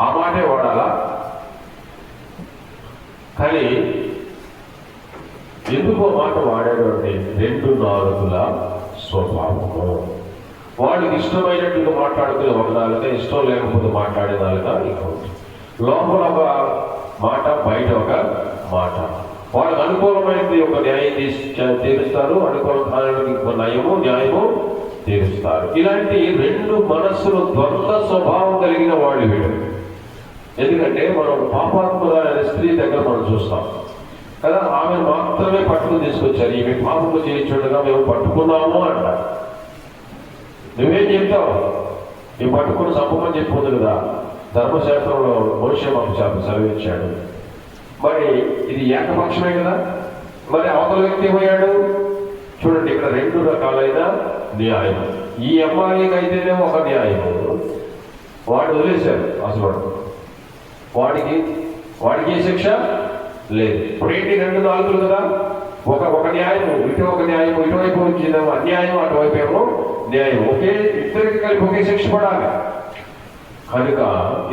ఆ మాటే వాడాలా? కానీ ఎందుకు మాట వాడాడు అంటే 2 నాలుకల స్వభావము. వాళ్ళకి ఇష్టమైనట్టుగా మాట్లాడుకునే ఒక నాలుక, ఇష్టం లేకపోతే మాట్లాడే నాలుక ఇంకొకటి. లోపల ఒక మాట, బయట ఒక మాట. వాళ్ళకి అనుకూలమైనది ఒక న్యాయం తీరుస్తారు, అనుకూలమైనది ఇంకో న్యాయము తీరుస్తారు. ఇలాంటి 2 మనస్సులు ద్వంద్వ స్వభావం కలిగిన వాళ్ళు వీడు. ఎందుకంటే మనం పాపాత్ముల స్త్రీ దగ్గర మనం చూస్తాం కదా, ఆమె మాత్రమే పట్టుకుని తీసుకొచ్చారు. ఈమె పాపము చేయించుండగా మేము పట్టుకున్నాము అంట. నువ్వేం చెప్తావు? ఈ పట్టుకుని సంపమని చెప్పొద్దు కదా, ధర్మశాస్త్రంలో మోషే మాకు సెలవిచ్చాడు. మరి ఇది ఏకపక్షమే కదా. మరి అవతల వ్యక్తి ఏమయ్యాడు? చూడండి, ఇక్కడ 2 రకాలైన న్యాయం. ఈ అమ్మాయికి అయితేనే ఒక న్యాయము, వాడు వదిలేశారు అసలు. వాడికి ఏ శిక్ష లేదు. ఇప్పుడేంటి 2 నాలుగులు కదా, ఒక న్యాయము, ఇటు ఒక న్యాయము, ఇటువైపు వచ్చిందేమో అన్యాయం, అటువైపు ఏమో న్యాయం. ఇద్దరికి కలిపి ఒకే శిక్ష పడాలి. కనుక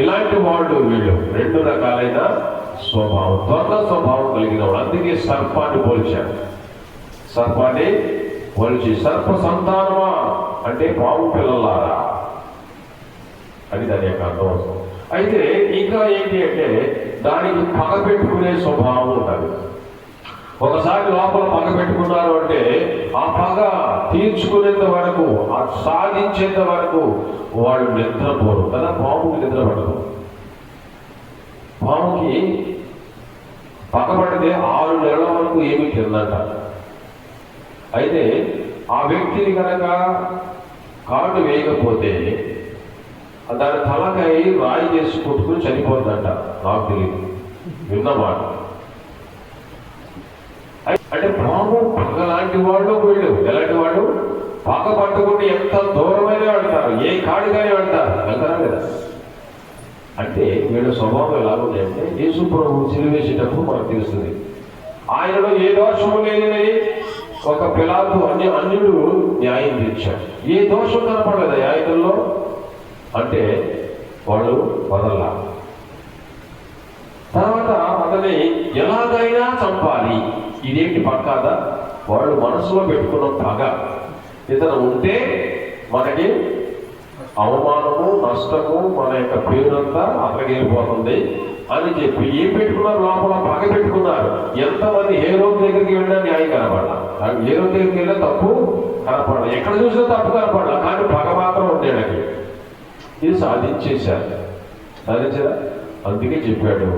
ఇలాంటి వాళ్ళు వీళ్ళు 2 రకాలైన స్వభావం, ద్వంద్వ స్వభావం కలిగిన వాడు. అందుకే సర్పాన్ని పోల్చాడు. సర్పాన్ని పోల్చి సర్ప సంతానమా అంటే పాము పిల్లలారా అని దాని యొక్క అర్థం. అయితే ఇంకా ఏంటి అంటే దానికి పగ పెట్టుకునే స్వభావం ఉంటుంది. ఒకసారి లోపల పగ పెట్టుకున్నారు అంటే ఆ పగ తీర్చుకునేంత వరకు, ఆ సాధించేంత వరకు వాళ్ళు నిద్రపోరు కదా. పాముకి నిద్ర పడదు. పాముకి పక్కబడితే 6 నెలల వరకు ఏమీ తిందంట. అయితే ఆ వ్యక్తిని కనుక కాటు వేయకపోతే దాని తలకాయ రాయి చేసి కొట్టుకుని చనిపోతుందంట. నాకు తెలియదు, విన్నమాట. అంటే పాము పగ లాంటి వాళ్ళు వీళ్ళు. ఎలాంటి వాళ్ళు? పగ పట్టుకుంటే ఎంత దూరమైనా వెళ్తారు, ఏ కాడిగానే వెళ్తారు. వెళ్తారా లేదా? అంటే వీళ్ళ స్వభావం ఎలాగుంది అంటే యేసు ప్రభువు సిలువేసేటప్పుడు మనకు తెలుస్తుంది. ఆయనలో ఏ దోషము లేదని ఒక పిలాతు అన్యుడు న్యాయం తీర్చాడు. ఏ దోషం కనపడలేదు ఆయనలో. అంటే వాళ్ళు వదల. తర్వాత అతని ఎలాగైనా చంపాలి. ఇదేంటి పక్కాదా? వాళ్ళు మనసులో పెట్టుకున్న పగ. ఇతను ఉంటే మనకి అవమానము, నష్టము, మన యొక్క పేరుంతా అక్కడికి వెళ్ళిపోతుంది అని చెప్పి ఏం పెట్టుకున్నారు? లోపల పగ పెట్టుకున్నారు. ఎంతమంది హీరో దగ్గరికి వెళ్ళినా న్యాయం కనపడాల, హీరో దగ్గరికి వెళ్ళినా తప్పు కనపడాలి, ఎక్కడ చూసినా తప్పు కనపడాల, కానీ పగ మాత్రం ఉండేళ్ళకి. ఇది సాధించారా? అందుకే చెప్పాడు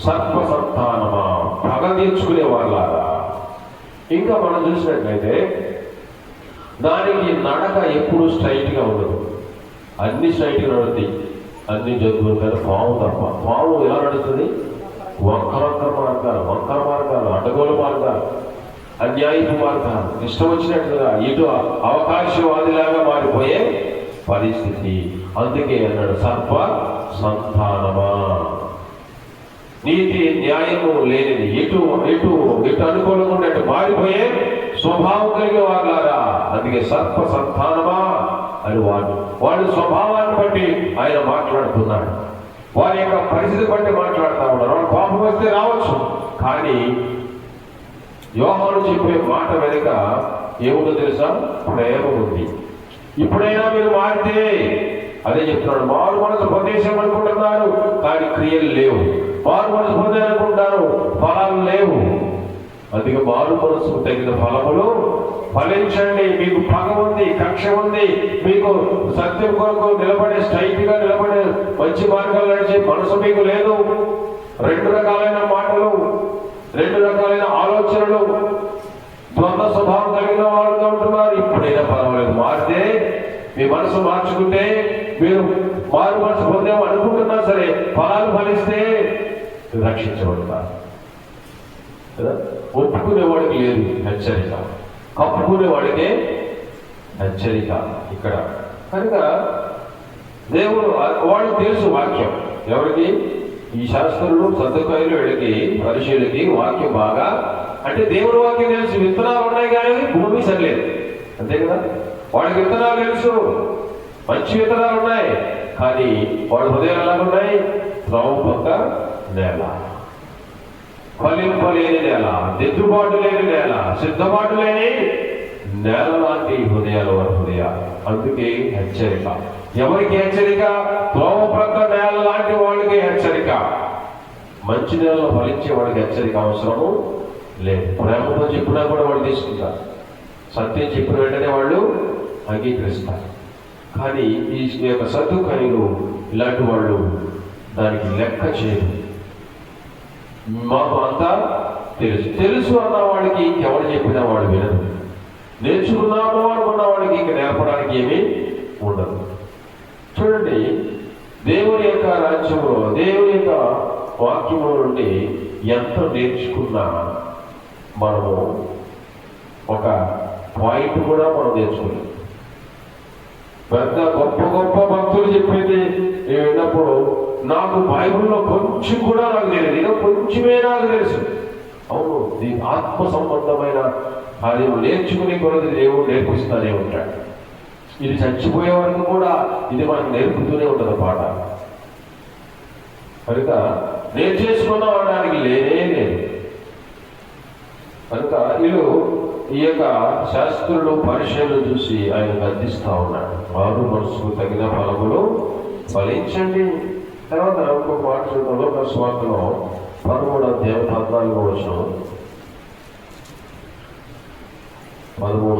సర్ప సంతానమా, పగ తీర్చుకునే వాళ్ళారా. ఇంకా మనం చూసినట్లయితే దానికి నడక ఎప్పుడు స్ట్రైట్గా ఉండదు. అన్ని స్ట్రైట్గా నడుస్తాయి అన్ని జంతువులు, కానీ పాము తప్ప. పాము ఎలా నడుస్తుంది? వంకర మార్గాలు, అడ్డగోలు మార్గాలు, అన్యాయపు మార్గాలు, ఇష్టం వచ్చినట్లుగా ఇటు అవకాశవాదిలాగా మారిపోయే పరిస్థితి. అందుకే అన్నాడు సర్ప సంతానమా, నీతి న్యాయము లేనిది, ఇటు అనుకూలంగా ఉన్నట్టు మారిపోయే స్వభావం కలిగే వాళ్ళారా. అందుకే సర్ప సంతానమా అని వాడి స్వభావాన్ని బట్టి ఆయన మాట్లాడుతున్నాడు. వారి యొక్క పరిస్థితి బట్టి మాట్లాడుతూ ఉన్నారు. వాడు కోపం వస్తే రావచ్చు, కానీ యోహాను చెప్పే మాట వెనుక ఏముందో తెలుసా? ప్రేమ ఉంది. ఇప్పుడైనా మీరు మారితే, అదే చెప్తున్నాడు, మారు మనసు పొందేశాం అనుకుంటున్నారు కానీ క్రియలు లేవు, మారు మనసు పొందాలనుకుంటారు ఫలాలు లేవు. అందుకే మారు మనసుకు తగిన ఫలములు ఫలించండి. మీకు పగ ఉంది, కక్ష ఉంది, మీకు సత్యం కొరకు నిలబడే, స్ట్రైట్ గా నిలబడే, మంచి మార్గాలు నడిచే మనసు మీకు లేదు. రెండు రకాలైన మాటలు, రెండు రకాలైన ఆలోచనలు, ద్వంద్వ స్వభావం కలిగిన వాళ్ళుగా ఉంటున్నారు. ఇప్పుడైనా పర్వాలేదు, మారితే, మీ మనసు మార్చుకుంటే, మీరు మారు మనసు పొందాము అనుకుంటున్నా సరే, ఫలాలు ఫలిస్తే రక్షించబడతారు కదా. ఒప్పుకునేవాడికి లేదు హెచ్చరిక, కప్పుకునేవాడికే హెచ్చరిక ఇక్కడ. కనుక దేవుడు వాళ్ళకి తెలుసు వాక్యం. ఎవరికి? ఈ శాస్త్రులు, సద్దుకాయులు, వీళ్ళకి, పరిశీలకి వాక్యం బాగా, అంటే దేవుడు వాక్యం తెలుసు. విత్తనాలు ఉన్నాయి కానీ భూమి సరిలేదు, అంతే కదా. వాళ్ళకి విత్తనాలు తెలుసు, మంచి విత్తనాలు ఉన్నాయి, కానీ వాళ్ళ హృదయాలు ఎలా ఉన్నాయి? త్రోవ పక్క నేల, ఫలింపలేని నేల, దిద్దుబాటు లేని నేల, సిద్ధబాటు లేని నేల లాంటి హృదయాలు వారి హృదయాలు. అందుకే హెచ్చరిక. ఎవరికి హెచ్చరిక? త్రోవ ప్రక్క నేల లాంటి వాళ్ళకి హెచ్చరిక. మంచి నేలలో ఫలించే వాడికి హెచ్చరిక అవసరము లేదు. ప్రేమతో చెప్పినా కూడా వాళ్ళు తీసుకుంటారు, సత్యం చెప్పిన వెంటనే వాళ్ళు అంగీకరిస్తారు. కానీ ఈ యొక్క సద్దుకాయులు ఇలాంటి వాళ్ళు దానికి లెక్క చేయరు. మాకు అంతా తెలుసు అన్న వాడికి ఇంకెవరు చెప్పినా వాడు వినరు. నేర్చుకున్నాము అనుకున్న వాడికి ఇంక నేర్పడానికి ఏమీ ఉండదు. చూడండి, దేవుని యొక్క రాజ్యంలో, దేవుని యొక్క వాక్యంలో నుండి ఎంత నేర్చుకున్నా మనము ఒక పాయింట్ కూడా మనం నేర్చుకోలేము. పెద్ద గొప్ప గొప్ప భక్తులు చెప్పేది నేను విన్నప్పుడు నాకు బైబిల్లో కొంచెం కూడా నాకు తెలియదు, ఏదో కొంచెమే నాకు తెలుసు. అవును, ఈ ఆత్మ సంబంధమైన కార్యం నేర్చుకునే కొలది దేవుడు నేర్పిస్తూనే ఉంటాడు. ఇది చచ్చిపోయే వరకు కూడా ఇది మనకు నేర్పుతూనే ఉంటుంది పాట. కనుక నేర్చేసుకున్న వాడానికి లేనే లేదు. కనుక వీళ్ళు ఈ యొక్క శాస్త్రులు, పరిశీలన చూసి ఆయన గద్దిస్తా ఉన్నాడు. మారు మనసుకు తగిన ఫలములు ఫలించండి. తర్వాత ఇంకొక మాట చూడంలో స్వార్థలో 13వ అధ్యాయం 14వ వచనం. 13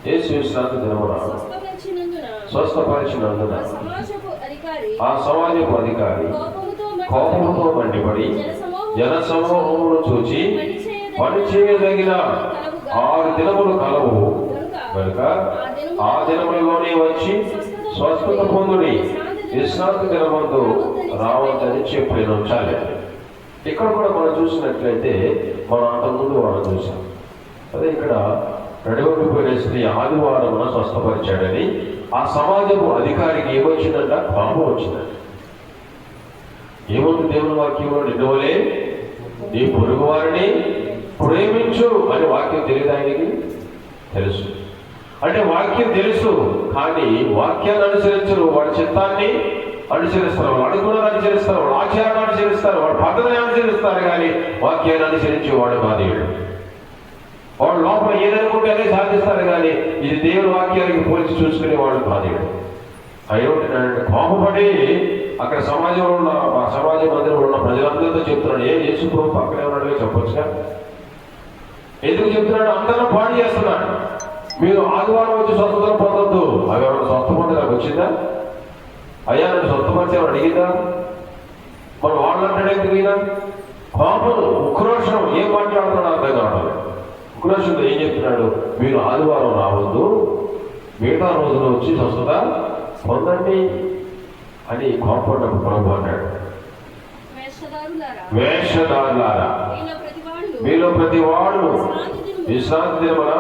యేసు విశ్రాంతి దినమున స్వస్థపరిచినందున ఆ సమాజపు అధికారి కోపముతో మండిపడి జన సమూహమును చూచి పని చేయదగిన 6 దినములు కలవు కనుక ఆ దినములలోనే వచ్చి స్వస్థత పొందుడి, విశ్రాంతి దినమందు రావద్దని చెప్పాను. చాలే. ఇక్కడ కూడా మనం చూసినట్లయితే మనం అంతకుముందు మనం చూసాం అదే. ఇక్కడ నడివడిపోయిన స్త్రీ ఆదివారమున స్వస్థపరిచాడని ఆ సమాజపు అధికారికి ఏమొచ్చిందంట? కోపం వచ్చిందంట. ఏముంది దేవుని వాక్యంలో? నిన్నవలే నీ పొరుగు వారిని ప్రేమించు అని వాక్యం తెలియదు ఆయనకి? తెలుసు. అంటే వాక్యం తెలుసు, కానీ వాక్యాన్ని అనుసరించరు. వాడి చిత్తాన్ని అనుసరిస్తారు, వాడు కూడా అనుసరిస్తారు, వాడు ఆచారాన్ని అనుసరిస్తారు, వాడు పద్ధతిని అనుసరిస్తారు, కానీ వాక్యాన్ని అనుసరించి వాడు బాధేయుడు. వాడు లోపల ఏదనుకుంటే అదే సాధిస్తారు, కానీ ఇది దేవుని వాక్యానికి పోల్చి చూసుకునే వాడు బాధేయుడు. అయ్యేంటే కోపపడి అక్కడ సమాజంలో ఉన్న సమాజ మందిరంలో ఉన్న ప్రజలందరితో చెప్తున్నాడు, ఏం చేసుకో పక్కనే ఉన్నాడే చెప్పొచ్చుగా. ఎందుకు చెప్తున్నాడు? అందరూ పాడు చేస్తున్నాడు. మీరు ఆదివారం వచ్చి స్వస్థతలు పొందొద్దు. అవి ఎవరైనా స్వస్థ పొందడానికి వచ్చిందా? అయ్యా నన్ను స్వస్థపరిచేవాడు అడిగిందా? మనం వాళ్ళంటాడు ఎందుకైనా కోపం, ఉక్రోషం, ఏం మాట్లాడుతున్నాడు అర్థం కావడం. ఉక్రోషంతో ఏం చెప్తున్నాడు? మీరు ఆదివారం రావద్దు, మిగతా రోజులు వచ్చి స్వస్థత పొందండి అని కోపడ్డప్పుడు ప్రభు అన్నాడు, వేషధారులారా మీలో ప్రతి వాడు విశ్రాంతి దినమున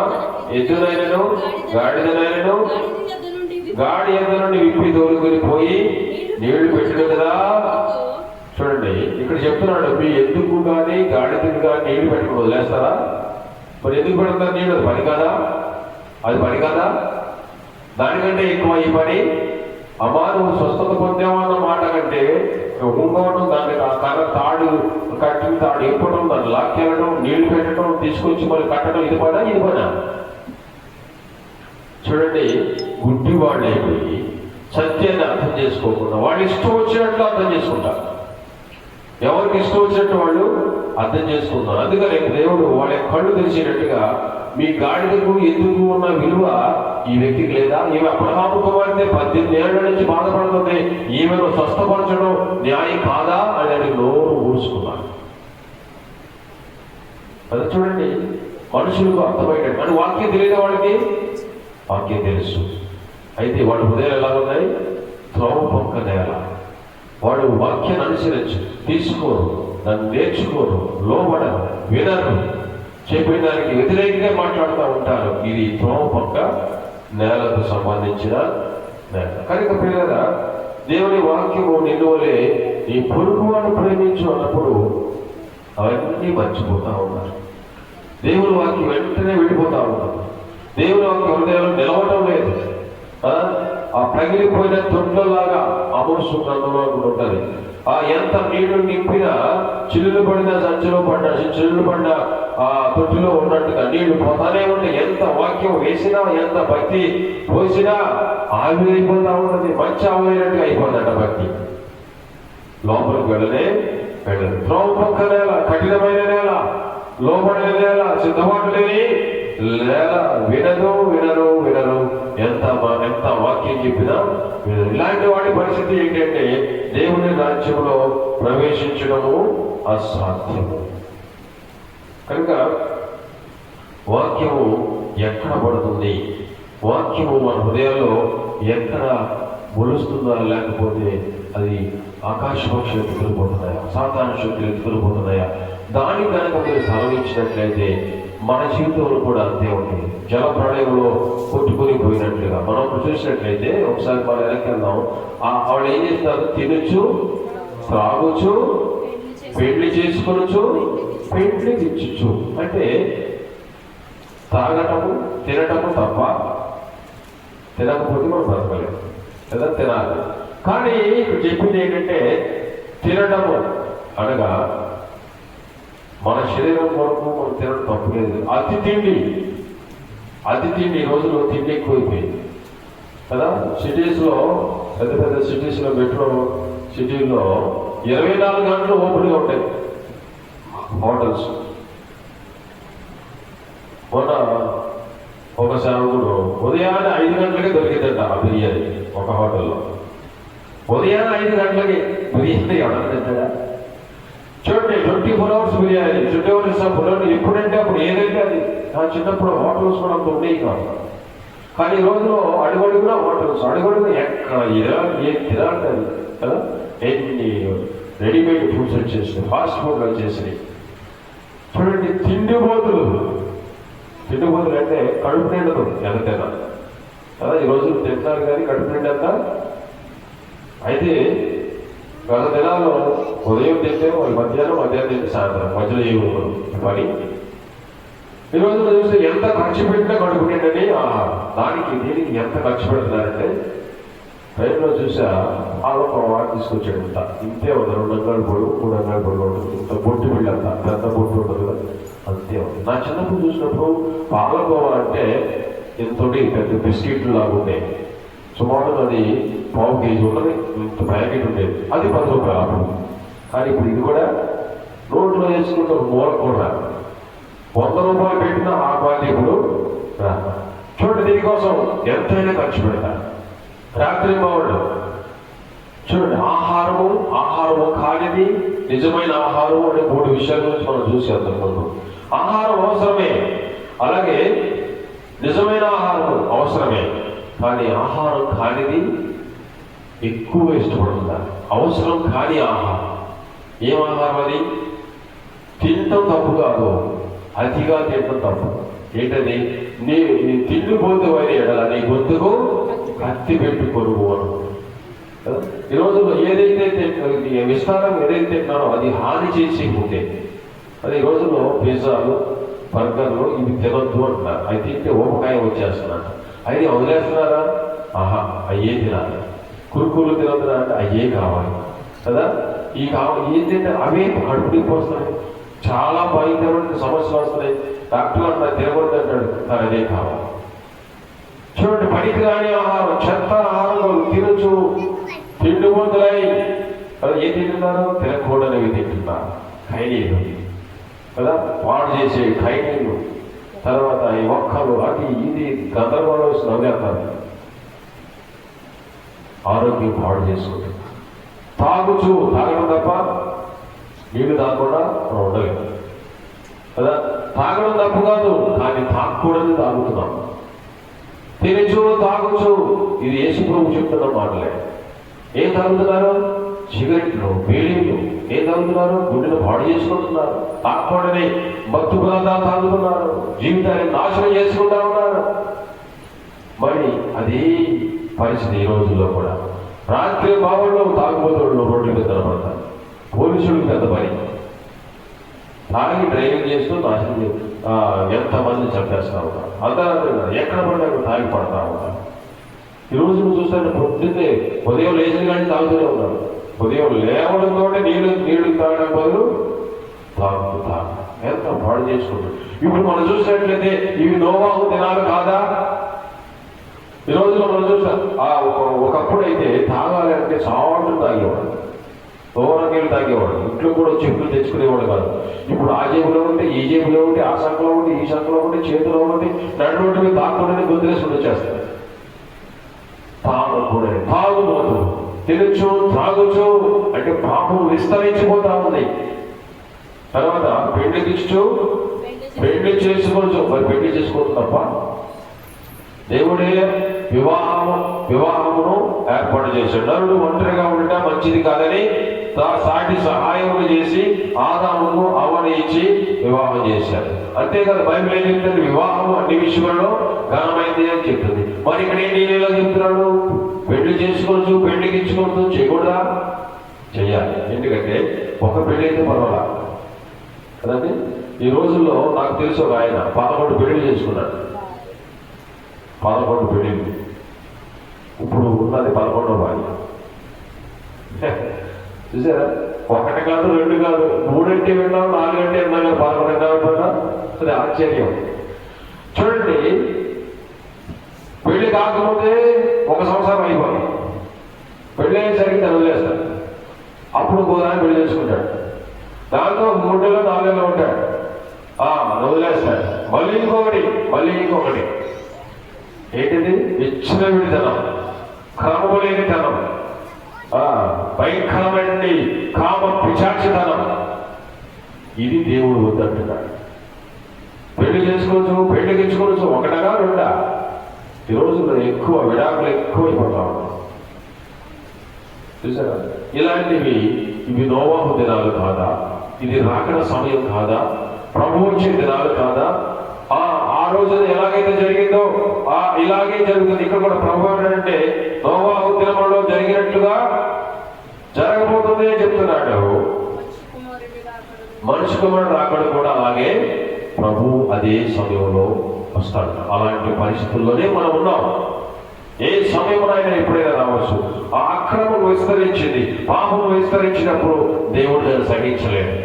ఎద్దునైనను గాడిదనైనను గాడి ఎద్దు నుండి విప్పి తోలుకొని పోయి నీళ్లు పెట్టిన కదా. చూడండి, ఇక్కడ చెప్తున్నాడు, మీ ఎద్దుకు కానీ గాడిదకు కానీ నీళ్లు పెట్టుకుని వదిలేస్తారా? మరి ఎందుకు పెడతారు నీళ్ళు? అది పని కాదా? అది పని కాదా? దానికంటే ఎక్కువ ఈ పని. అమ్మా నువ్వు స్వస్థత పొందావన్న మాట కంటే ఉంగవడం, దాన్ని కర్ర తాడు కట్టిన తాడు ఇప్పడం, దాన్ని లాక్కెళ్ళడం, నీళ్లు పెట్టడం, తీసుకొచ్చి మళ్ళీ కట్టడం, ఇది పనా ఇది పనా? చూడండి, గుడ్డి వాళ్ళు అయిపోయి సత్యాన్ని అర్థం చేసుకోకుండా వాళ్ళు ఇష్టం వచ్చినట్లు అర్థం చేసుకుంటారు. ఎవరికి ఇష్టం వచ్చినట్టు వాళ్ళు అర్థం చేసుకుంటారు. అందుకని దేవుడు వాళ్ళ కళ్ళు తెరిచినట్టుగా మీ గాడిదకు ఎందుకు ఉన్న విలువ ఈ వ్యక్తికి లేదా? ఈమె అబ్రహాము కుమార్తె 18 ఏళ్ల నుంచి బాధపడుతుంది, ఈమెను స్వస్థపరచడం న్యాయం కాదా అని అని నోరు ఊడ్చుకున్నాడు. అది చూడండి, మనుషులకు అర్థమయ్యేటట్టు. అని వాక్యం తెలియదు వాళ్ళకి, వాక్యం తెలుసు. అయితే వాళ్ళ హృదయాలు ఎలా ఉన్నాయి? త్రోవ పక్క నేల. వాడు వాక్యాన్ని అనుసరించు, తీసుకోరు, దాన్ని నేర్చుకోరు, లోబడరు, వినరు, చెప్పిన దానికి వ్యతిరేకంగా మాట్లాడుతూ ఉంటారు. ఇది త్రోవ పక్క నేలకు సంబంధించిన నేల. కనుక పిల్లరా, దేవుని వాక్యము నిన్ను వలె నీ పొరుగు వాడు ప్రేమించు అన్నప్పుడు అవన్నీ మర్చిపోతా ఉన్నారు. దేవుని వాక్యం వెంటనే వెళ్ళిపోతా ఉన్నారు. దేవుని వాక్య హృదయాలు నిలవటం లేదు. ఆ పగిలిపోయిన తొట్లలాగా అమోసు గ్రంథంలో ఉంటుంది. ఆ ఎంత నీళ్లు నింపినా చిల్లులు పడిన సంచిలో పడ్డ, చిల్లులు పడిన ఆ తొట్టిలో ఉన్నట్టుగా నీళ్లు పోతానే ఉంటాయి. ఎంత వాక్యం వేసినా, ఎంత భక్తి పోసినా ఆవిరైపోతా ఉంటుంది. మంచి ఆవిరైనట్టుగా అయిపోతుందట భక్తి. లోపలికి వెళ్ళనే వెళ్ళదు. త్రోవ పక్క నేల, కఠినమైన నేల, లోపడిన నేల, సిద్ధపాటు లేని నేల. వినరు వినరు వినరు, ఎంత వాక్యం చెప్పినా వినరు. ఇలాంటి వాడి పరిస్థితి ఏంటంటే దేవుని రాజ్యంలో ప్రవేశించడము అసాధ్యము. కనుక వాక్యము ఎక్కడ పడుతుంది? వాక్యము మన హృదయాల్లో ఎక్కడ మొలుస్తుందా? లేకపోతే అది ఆకాశ పక్షులు ఎత్తుకెళ్ళిపోతున్నాయా? సాతాను శక్తులు ఎత్తుకెళ్ళిపోతున్నాయా? దానికి కనుక మీరు స్థలం ఇచ్చినట్లయితే మన జీవితంలో కూడా అంతే ఉంటుంది. జల ప్రళయంలో కొట్టుకొని పోయినట్లుగా మనం చూసినట్లయితే, ఒకసారి మనం వెనక్కి వెళ్దాం. వాళ్ళు ఏం చేస్తారు? తినచ్చు, త్రాగొచ్చు, పెళ్లి చేసుకొనొచ్చు, పెళ్లి ఇచ్చు. అంటే తాగటము తినటము తప్ప, తినకపోతే మనం బ్రతకలేము కదా, తినాలి. కానీ ఇప్పుడు చెప్పింది ఏంటంటే తినటము అనగా మన శరీరం కొరకు మనం తినడం తప్పు లేదు. అతి తిండి ఈ రోజుల్లో తిండి ఎక్కువైపోయింది కదా. సిటీస్లో, పెద్ద పెద్ద సిటీస్లో, మెట్రో సిటీల్లో 24 గంటలు ఓపెన్గా ఉంటాయి హోటల్స్. మొన్న ఒక సేవకుడు ఉదయాన్నే 5 గంటలకే దొరికిందంట ఆ బిర్యానీ ఒక హోటల్లో. ఉదయాన్నే 5 గంటలకి బిర్యానీ ఎవడన్నా తింటాడా? చూడండి, 24 hours బిర్యానీ, 24 hours బిర్యానీ. ఎప్పుడంటే అప్పుడు ఏదైతే అది. నా చిన్నప్పుడు హోటల్స్ కూడా అంత ఉండేవి కాదు. కానీ ఈ రోజులో అడుగడుగునా హోటల్స్, అడుగడుగునా ఎక్కడ ఏం తినాలి కదా. ఎన్ని రెడీమేడ్ ఫుడ్స్ వచ్చేసినాయి, ఫాస్ట్ ఫుడ్ వచ్చేసినాయి. చూడండి, తిండిపోతులు అంటే కడుపు నిండదు ఎంతైనా కదా. ఈ రోజులు తింటారు కానీ కడుపు నిండా. అయితే గత దినాల్లో ఉదయం తింటే వాళ్ళు మధ్యాహ్నం తింటే సాయంత్రం, మధ్యలో ఏమి ఉండదు పని. ఈ రోజుల్లో చూస్తే ఎంత ఖర్చు పెట్టినా కడుపు నిండని దానికి దీనికి ఎంత ఖర్చు పెడుతున్నారంటే, ట్రైన్లో చూసా ఒక వాడు తీసుకొచ్చాడు. ఇంతే ఉంది, 2 అంగాలు పొడుగు, 3 అంగాలు పొడుగు ఉంటుంది. ఇంత బొట్టు బిళ్ళంత పెద్ద బొట్టు ఉంటుంది కదా, అంతే ఉంది. నా చిన్నప్పుడు చూసినప్పుడు పాలకోవా అంటే ఇంతటి పెద్ద బిస్కెట్లు లాగా ఉంటాయి. సుమారు అది 1/4 kg ఉంటుంది, ఇంత ప్యాకెట్ ఉండేది. అది 10 రూపాయలు. కానీ ఇప్పుడు ఇది కూడా రోడ్లో వేసుకుంటే మూల కూడా 100 రూపాయలు పెట్టినా ఆ క్వాలిటీ ఇప్పుడు చూడండి. దీనికోసం ఎంతైనా ఖర్చు పెడతారు. రాత్రి బావుడు చూడండి, ఆహారము కానిది, నిజమైన ఆహారం అనే 3 విషయాల గురించి మనం చూసి అంతకుముందు. ఆహారం అవసరమే, అలాగే నిజమైన ఆహారం అవసరమే. కానీ ఆహారం కానిది ఎక్కువ ఇష్టపడుతున్నారు. అవసరం కాని ఆహారం. ఏం ఆహారం అది? తినటం తప్పు కాదు, అతిగా తినటం తప్పు. ఏంటది? నీ తిండిపోతు అని ఎడల నీ గొంతుకు కత్తి పెట్టు కొరుగు అను. ఈ రోజుల్లో ఏదైతే విస్తారం ఏదైతే తింటున్నారో అది హాని చేసి ఉంటే, అది ఈ రోజుల్లో పిజ్జాలు, బర్గర్లు ఇవి తినొద్దు అంటున్నారు. అవి తింటే ఊపకాయ వచ్చేస్తున్నారు. అయితే వదిలేస్తున్నారా? ఆహా అయ్యే తినాలి. కురుకులు తినొద్దురా అంటే అయ్యే కావాలి కదా. ఈ ఏంటంటే అవే కడుపు నొప్పి వస్తున్నాయి, చాలా భయంకరమైన సమస్యలు వస్తున్నాయి. డాక్టర్ అంటారు తినకూడదు అంటాడు, కానీ అదే కావాలి. చూడండి, పనికి రాని ఆహారం, చెత్త ఆహారం తినచ్చు. తిండి మొదలై ఏం తింటున్నారు? తినకూడనివి తింటున్నారు. ఖైనీలు కదా, పాడు చేసే ఖైనీలు, తర్వాత ఈ మొక్కలు, అది ఇది గందరగోళం నవ్వేస్తారు. ఆరోగ్యం పాడు చేసుకుంటుంది. తాగడం తప్ప నీళ్ళు తాగకుండా మనం ఉండలేము కదా. తాగడం తప్పు కాదు, కానీ తాగకూడదు తాగుతున్నాం. తినచ్చు తాగొచ్చు, ఇది యేసు ప్రభు చెప్తున్న మాటలే. ఏం తాగుతున్నారు? సిగరెట్లు, బీడీలు. ఏం తాగుతున్నారు? గుండెను పాడు చేసుకుంటున్నారు. తాగకూడని మత్తు పదార్థాలు తాగుతున్నారు, జీవితాన్ని నాశనం చేసుకుంటా ఉన్నారు. మరి అదే పరిస్థితి ఈ రోజుల్లో కూడా. రాత్రి బావుల్లో తాగుబోతులు రోడ్ల మీద కనబడతారు. పోలీసులకు పెద్ద పని, తాగి డ్రైవింగ్ చేస్తూ నాశనం ఎంతమంది చంపేస్తా ఉంటారు. అర్ధరాత్రి ఎక్కడ పడినా తాగి పడతా ఉంటారు. ఈ రోజు నువ్వు చూస్తే పొద్దున్నే ఉదయం లేచిన కానీ తాగుతూనే ఉన్నారు. ఉదయం లేవడంతో నీళ్లు తాగడం బదులు తాగుతారు. ఎంత పాడు చేసుకుంటారు. ఇప్పుడు మనం చూసినట్లయితే ఇవి నోవాహు దినాలు కాదా? ఈ రోజులో మనం చూస్తాం, ఒకప్పుడు అయితే తాగాలి అంటే సాల్ట్ తాగేవాడు, నీళ్ళు తాగేవాడు. ఇంట్లో కూడా చెప్పులు తెచ్చుకునేవాడు కాదు. ఇప్పుడు ఆ జేబులో ఉంటే, ఈ జేబులో ఉంటే, ఆ సంఖలో ఉంటే, ఈ సంఖలో ఉంటే, చేతిలో ఉంటే, నడువుంటే మీద తాగకూడని గొంతులేసుకుని వచ్చేస్తాయి. తాగుబోతు తినచ్చు తాగొచ్చు అంటే పాపం విస్తరించిపోతా ఉంది. తర్వాత పెళ్లి చేసుకోవచ్చు. మరి పెళ్లి చేసుకోవచ్చు తప్ప దేవుడే వివాహమును ఏర్పాటు చేశాడు. నరుడు ఒంటరిగా ఉండటం మంచిది కాదని సాటి సహాయములు చేసి ఆదామును అవ్వని ఇచ్చి వివాహం చేశారు. అంతేకాదు బైబిల్ ఏం చెప్తుంది? వివాహము అన్ని విషయంలో ఘనమైంది అని చెప్తుంది. మరి ఇక్కడ ఏంటి ఇలా చెప్తున్నాడు? పెళ్లి చేసుకోవచ్చు, పెళ్లికి ఇచ్చుకోవచ్చు, చేయకూడదా? చెయ్యాలి. ఎందుకంటే ఒక పెళ్లి అయితే పర్వాలా కదండి. ఈ రోజుల్లో నాకు తెలిసి ఒక ఆయన 11 పెళ్లి చేసుకున్నాడు. 11 పెళ్లి. ఇప్పుడు ఉన్నది 11వ భార్య. చూసారా? 1 కాదు 2 కాదు 3 అంటే విన్నాం, 4 అంటే విన్నాం, 11 విన్నా. అది ఆశ్చర్యం. చూడండి, పెళ్లి కాకముందే 1 సంవత్సరం అయిపోయింది. పెళ్లి అయ్యేసరికి తను వదిలేస్తాడు. అప్పుడు గోదాన్ని పెళ్లి చేసుకుంటాడు. దాంతో 3 నెలలు 4 నెలలు ఉంటాడు. వదిలేస్తాడు. మళ్ళీ ఇంకొకటి. ఏంటిది? ఇచ్చిన విడితనం, క్రమము లేనితనం, భయంకరమైన కామ పిశాచితనం. ఇది దేవుడు వద్దంటున్నాడు. పెళ్లి చేసుకోవచ్చు, పెళ్లికి ఇచ్చుకోవచ్చు, 1 2. ఈ రోజుల్లో ఎక్కువ విడాకులు ఎక్కువైపోతా ఉన్నాయి. చూసారా? ఇవి నోవాహు దినాలు కాదా? ఇది రాకడ సమయం కాదా? ప్రభు వచ్చే దినాలు కాదా? ఆ రోజున ఎలాగైతే జరిగిందో ఇలాగే జరుగుతుంది. ఇక్కడ కూడా ప్రభు అంటే నోవాహు దినములో జరిగినట్లుగా జరగబోతుంది అని చెప్తున్నాడు. మనిషి కుమారుడు రాకడ కూడా అలాగే ప్రభు అదే సమయంలో వస్తాడు. అలాంటి పరిస్థితుల్లోనే మనం ఉన్నాం. ఏ సమయంలో ఆయన ఎప్పుడైనా రావచ్చు. ఆ అక్రమం విస్తరించింది, పాపము విస్తరించినప్పుడు దేవుడు దాన్ని సహించలేడు.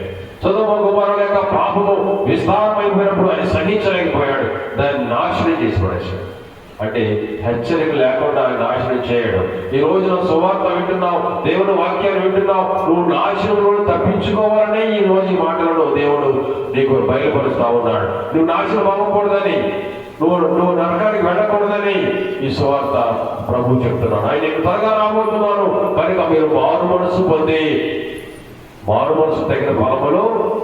సొదొమ గొమొర్రా యొక్క పాపము విస్తారమైపోయినప్పుడు ఆయన సహించలేకపోయాడు. దాన్ని నాశనం చేసి పడేశాడు. అంటే హెచ్చరిక లేకుండా ఆయన నాశనం చేయడం. ఈ రోజున సువార్త వింటున్నావు, దేవుని వాక్యాన్ని వింటున్నావు, నువ్వు నాశనం నుండి తప్పించుకోవాలనే ఈ రోజు ఈ మాటలను దేవుడు నీకు బయలుపరుస్తా ఉన్నాడు. నువ్వు నాశనం అవ్వకూడదని, నువ్వు నరకానికి వెళ్ళకూడదని ఈ సువార్త ప్రభు చెప్తున్నాడు. ఆయన త్వరగా రాబోతున్నాను కనుక మీరు మారు మనసు తగిన ఫలములు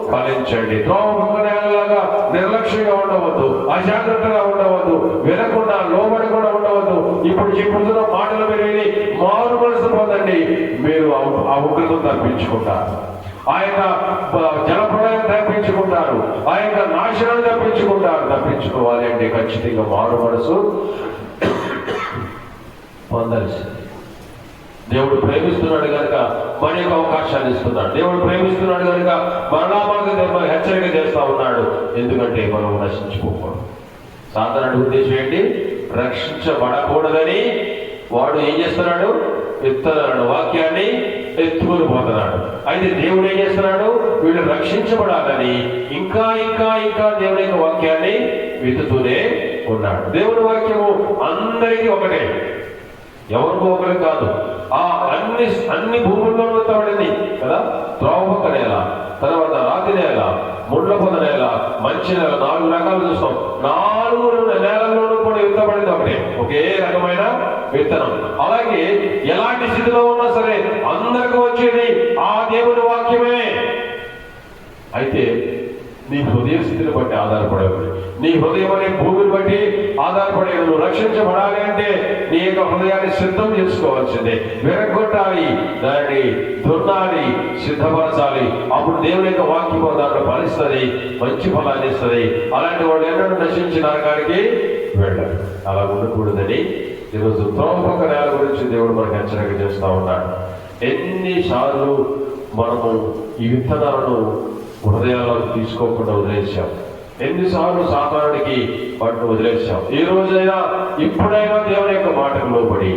ఫలించండి. త్రోవలాగా నిర్లక్ష్యంగా ఉండవద్దు, అజాగ్రత్తగా ఉండవద్దు, వినకుండా లోబడకుండా ఉండవద్దు. ఇప్పుడు చెప్పుతున్న మాటలు విని మారు మనసు పొందండి. మీరు ఆ ఉగ్రతను తప్పించుకుంటారు, ఆ యొక్క జలప్రళయం తప్పించుకుంటారు, ఆ యొక్క నాశనం తప్పించుకోవాలి అంటే ఖచ్చితంగా మారు మనసు పొందాల్సింది. దేవుడు ప్రేమిస్తున్నాడు కనుక మనకి అవకాశాన్ని ఇస్తున్నాడు. దేవుడు ప్రేమిస్తున్నాడు కనుక మరలా మనకు హెచ్చరిక చేస్తా ఉన్నాడు. ఎందుకంటే మనం నశించుకోకూడదు. సాధారణ ఉద్దేశం ఏంటి? రక్షించబడకూడదని వాడు ఏం చేస్తున్నాడు? ఎత్తున్నాడు, వాక్యాన్ని ఎత్తుకొని పోతున్నాడు. అయితే దేవుడు ఏం చేస్తున్నాడు? వీళ్ళు రక్షించబడాలని ఇంకా ఇంకా ఇంకా దేవుని యొక్క వాక్యాన్ని వెతుతూనే ఉన్నాడు. దేవుని వాక్యము అందరికీ ఒకటే, ఎవరికో ఒకరు కాదు. ఆ అన్ని భూముల్లో విత్తబడింది కదా. త్రోవపక్క నేల, తర్వాత రాతి నేల, ముళ్ళ పొద నేల, మంచి నేల, 4 రకాలు చూస్తాం. 4 నేలల్లోనూ కూడా విత్తబడింది ఒకటే, ఒకే రకమైన విత్తనం. అలాగే ఎలాంటి స్థితిలో ఉన్నా సరే అందరికీ వచ్చేది ఆ దేవుని వాక్యమే. అయితే నీ హృదయ స్థితిని బట్టి ఆధారపడేది, నీ హృదయం అనే భూమిని బట్టి ఆధారపడే. నువ్వు రక్షించబడాలి అంటే నీ యొక్క హృదయాన్ని సిద్ధం చేసుకోవాల్సిందే. విరగొట్టాలి, దాన్ని దున్నాలి, సిద్ధపరచాలి. అప్పుడు దేవుని యొక్క వాక్యం దాంట్లో ఫలిస్తుంది, మంచి ఫలాన్ని ఇస్తుంది. అలాంటి వాళ్ళు ఎన్నడూ నశించి నరకానికి వెళ్ళారు. అలా ఉండకూడదని ఈరోజు త్రోవపక్క నేల గురించి దేవుడు మనకు హెచ్చరిక చేస్తూ ఉన్నాడు. ఎన్నిసార్లు మనము ఈ విత్తనాలను హృదయాలను తీసుకోకుండా వదిలేసాం, ఎన్నిసార్లు సాతానుడికి వాటిని వదిలేసాం. ఈ రోజైనా ఇప్పుడైనా దేవుని యొక్క మాటకు లోబడి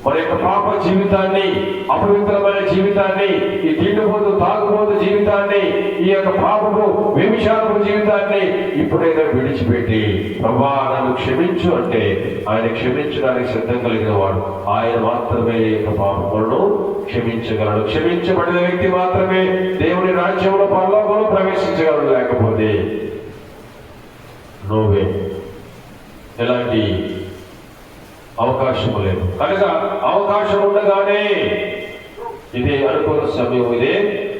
మన యొక్క పాప జీవితాన్ని, అపవిత్రమైన జీవితాన్ని, ఈ తిండిపోతు తాగుబోతు జీవితాన్ని, ఈ యొక్క పాపము వ్యభిచారపు జీవితాన్ని ఇప్పుడైనా విడిచిపెట్టి ప్రభువా నన్ను క్షమించు అంటే ఆయన క్షమించడానికి సిద్ధం కలిగిన వాడు. ఆయన మాత్రమే ఈ యొక్క పాపములను క్షమించగలడు. క్షమించబడిన వ్యక్తి మాత్రమే దేవుని రాజ్యంలో పరలోకంలో ప్రవేశించగలడు. లేకపోతే నోవే, ఎలాంటి అవకాశం లేదు. కనుక అవకాశం ఉండగానే ఇదే అనుకూల సమయం, ఇదే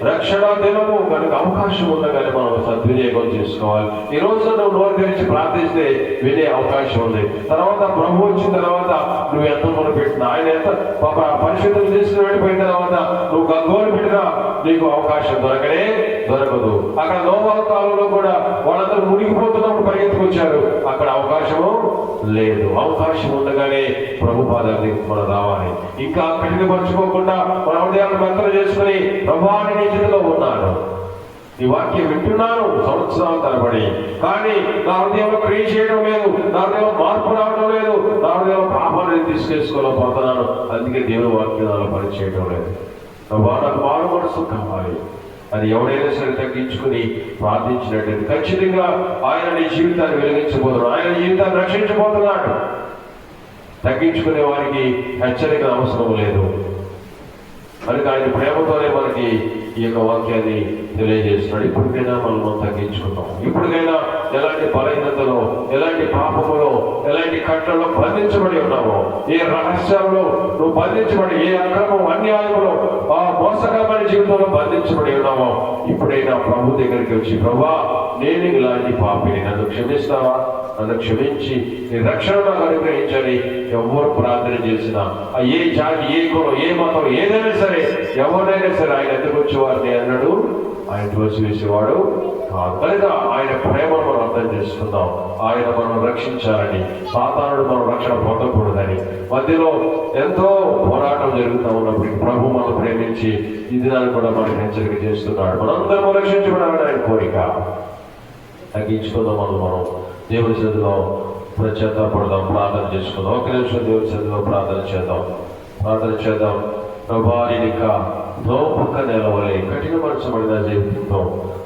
రక్షణ దినము కనుక అవకాశం ఉండగానే మనం సద్వినియోగం చేసుకోవాలి. ఈ రోజు నువ్వు నోరు తెరిచి ప్రార్థిస్తే వినే అవకాశం ఉంది. తర్వాత ప్రభు వచ్చిన తర్వాత నువ్వు ఎంత మొదలు పెట్టినా, ఆయన ఎంత పరిశుద్ధం తీసుకుని వెళ్ళిపోయిన తర్వాత నువ్వు గగ్గోలు పెట్టినా నీకు అవకాశం దొరకదు. అక్కడ నోవహు కాలంలో కూడా వాళ్ళందరూ మునిగిపోతున్నప్పుడు పరిగెత్తుకొచ్చారు, అక్కడ అవకాశము లేదు. అవకాశం ఉండగానే ప్రభు పాదాన్ని మనం రావాలి. ఇంకా కఠినపరచుకోకుండా మన హృదయాలను మెత్తలు చేసుకుని ప్రభువాని నీ చేతిలో ఉన్నాను, ఈ వాక్యం వింటున్నాను సంవత్సరాల తరబడి, కానీ నా హృదయంలో క్రియ చేయడం లేదు, నా హృదయంలో మార్పు రావడం లేదు, నా హృదయంలో పాపాన్ని తీసుకేసుకోలేకపోతున్నాను. అందుకే దేవుని వాక్యం నాలో పని చేయడం లేదు. నాకు మారు మనసు కావాలి అని ఎవరైనా సరే తగ్గించుకుని ప్రార్థించినట్లయితే ఖచ్చితంగా ఆయన నీ జీవితాన్ని వెలిగించబోతున్నాడు, ఆయన జీవితాన్ని రక్షించబోతున్నాడు. తగ్గించుకునే వారికి హెచ్చరిక అవసరం లేదు. కనుక ఆయన ప్రేమతోనే మనకి ఈ యొక్క వాక్యాన్ని తెలియజేస్తున్నాడు. ఇప్పటికైనా మనం తగ్గించుకుంటాం. ఇప్పటికైనా ఎలాంటి బలహీనతలో, ఎలాంటి పాపములో, ఎలాంటి కట్టలో బంధించబడి ఉన్నామో, ఏ రహస్యాలలో నువ్వు బంధించబడి, ఏ అక్రమం అన్యాయంలో ఆ మోసకరమైన జీవితంలో బంధించబడి ఉన్నామో, ఇప్పుడైనా ప్రభు దగ్గరికి వచ్చి ప్రభువా నేను ఇలాంటి పాపిని, నన్ను క్షమిస్తావా, నన్ను క్షమించి నీ రక్షణ నాకు అనుగ్రహించాలి. ఎవరు ప్రార్థన చేసినా ఏ జాతి, ఏ కులం, ఏ మతం, ఏదైనా సరే, ఎవరైనా సరే ఆయన ఎదురు వచ్చేవారిని అన్నాడు, ఆయన తోసివేసేవాడు కాదు. కనుక ఆయన ప్రేమను మనం అర్థం చేసుకుందాం. ఆయన మనం రక్షించాలని, సాతానుడు మనం రక్షణ పొందకూడదని మధ్యలో ఎంతో పోరాటం జరుగుతూ ఉన్నప్పుడు ప్రభు మనం ప్రేమించి ఈ దినాన్ని కూడా మనకి హెచ్చరిక చేస్తున్నాడు. మనందరం రక్షించబడాలని ఆయన కోరిక. తగ్గించుకుందాం. మనం దేవుని సన్నిధిలో పడదాం, ప్రార్థన చేసుకుందాం. ఒక నిమిషం దేవుని సన్నిధిలో ప్రార్థన చేద్దాం. ప్రభువా నేను ఇంకా త్రోవపక్క నేల వలె కఠినపరచబడిన జీవితంతో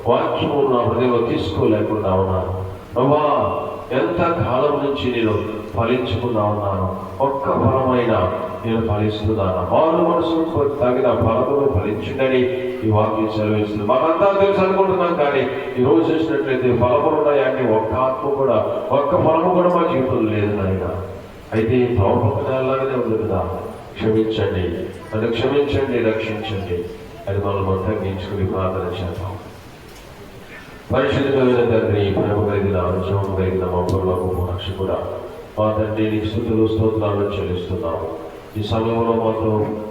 వాక్యము నా హృదయంలో తీసుకోలేకుండా ఉన్నాను. ప్రభువా ఎంత కాలం నుంచి నేను ఫలించకుండా ఉన్నాను, ఒక్క ఫలమైన నేను ఫలిస్తున్నాను. మారు మనసుకు తగిన ఫలమును ఫలించిందని ఈ వాక్యం సెలవిస్తుంది. మనంతా తెలుసు అనుకుంటున్నాం, కానీ ఈ రోజు చూసినట్లయితే ఫలములు ఉన్నాయంటే ఒక్క ఆత్మ కూడా, ఒక్క ఫలము కూడా మా జీవితంలో లేదు నాయన. అయితే త్రోవపక్క నేలలాగానే ఉంది కదా. క్షమించండి, నన్ను క్షమించండి, రక్షించండి అని మనం తగ్గించుకుని ప్రార్థన చేద్దాం. పరిశుద్ధమైన తండ్రి, ప్రేమ కలిగిన, అనుజవం కలిగిన మా ప్రభువు రక్షకుడా, మా తండ్రి నీ స్తుతులు స్తోత్రాలను చెల్లిస్తున్నాము. ఈ సమయంలో మాతో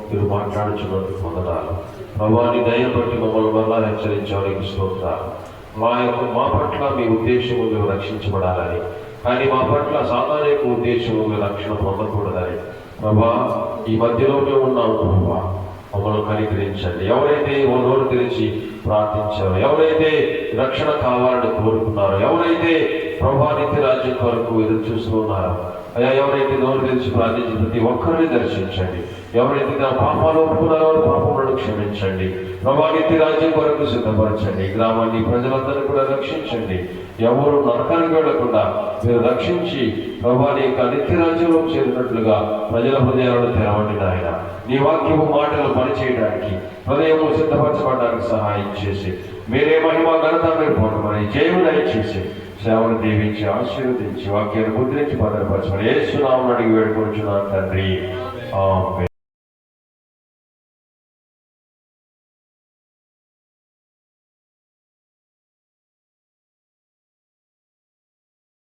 మీరు మాట్లాడుచున్నందుకు వందనాలు. ప్రభువా నీ దయను బట్టి మమ్మల్ని మరలా హెచ్చరించడానికి స్తోత్రాలు. మా పట్ల మీ ఉద్దేశము మేము రక్షించబడాలని, కానీ మా పట్ల సాధారణ యొక్క ఉద్దేశము మేము రక్షణ పొందకూడదని ప్రభువా ఈ మధ్యలో మేము ఉన్నాము. ప్రభువా మమ్మల్ని కనికరించండి. ఎవరైతే నోరు తెరిచి ప్రార్థించారో, ఎవరైతే రక్షణ కావాలని కోరుకున్నారో, ఎవరైతే ప్రభువా నిత్య రాజ్యం కొరకు ఎదురు చూస్తున్నారో అయ్యా ఎవరైతే నోరు తెరిచి ప్రార్థించి ప్రతి ఒక్కరిని దర్శించండి. ఎవరైతే తన పాపాలు ఒప్పుకున్నారో వారి పాపములను క్షమించండి. ప్రభా నిత్య రాజ్యం కొరకు సిద్ధపరచండి. గ్రామాన్ని ప్రజలందరూ కూడా రక్షించండి. ఎవరు నరకానికి వెళ్లకుండా మీరు రక్షించి ప్రభా నీ యొక్క నిత్య రాజ్యంలో చేరినట్లుగా ప్రజల హృదయాలను తెరవండి నాయన. నీ వాక్యము మాటలు పనిచేయడానికి హృదయము సిద్ధపరచబడడానికి సహాయం చేసి మీరే మహిమ ఘనత మీరు పొందమని జయము దయచేసి సేవను దీవించి ఆశీర్వదించి వాక్యాన్ని ముద్రించి భద్రపరచమని యేసు నామమున అడిగి వేడుకొనుచున్నాను తండ్రి. ఆమేన్.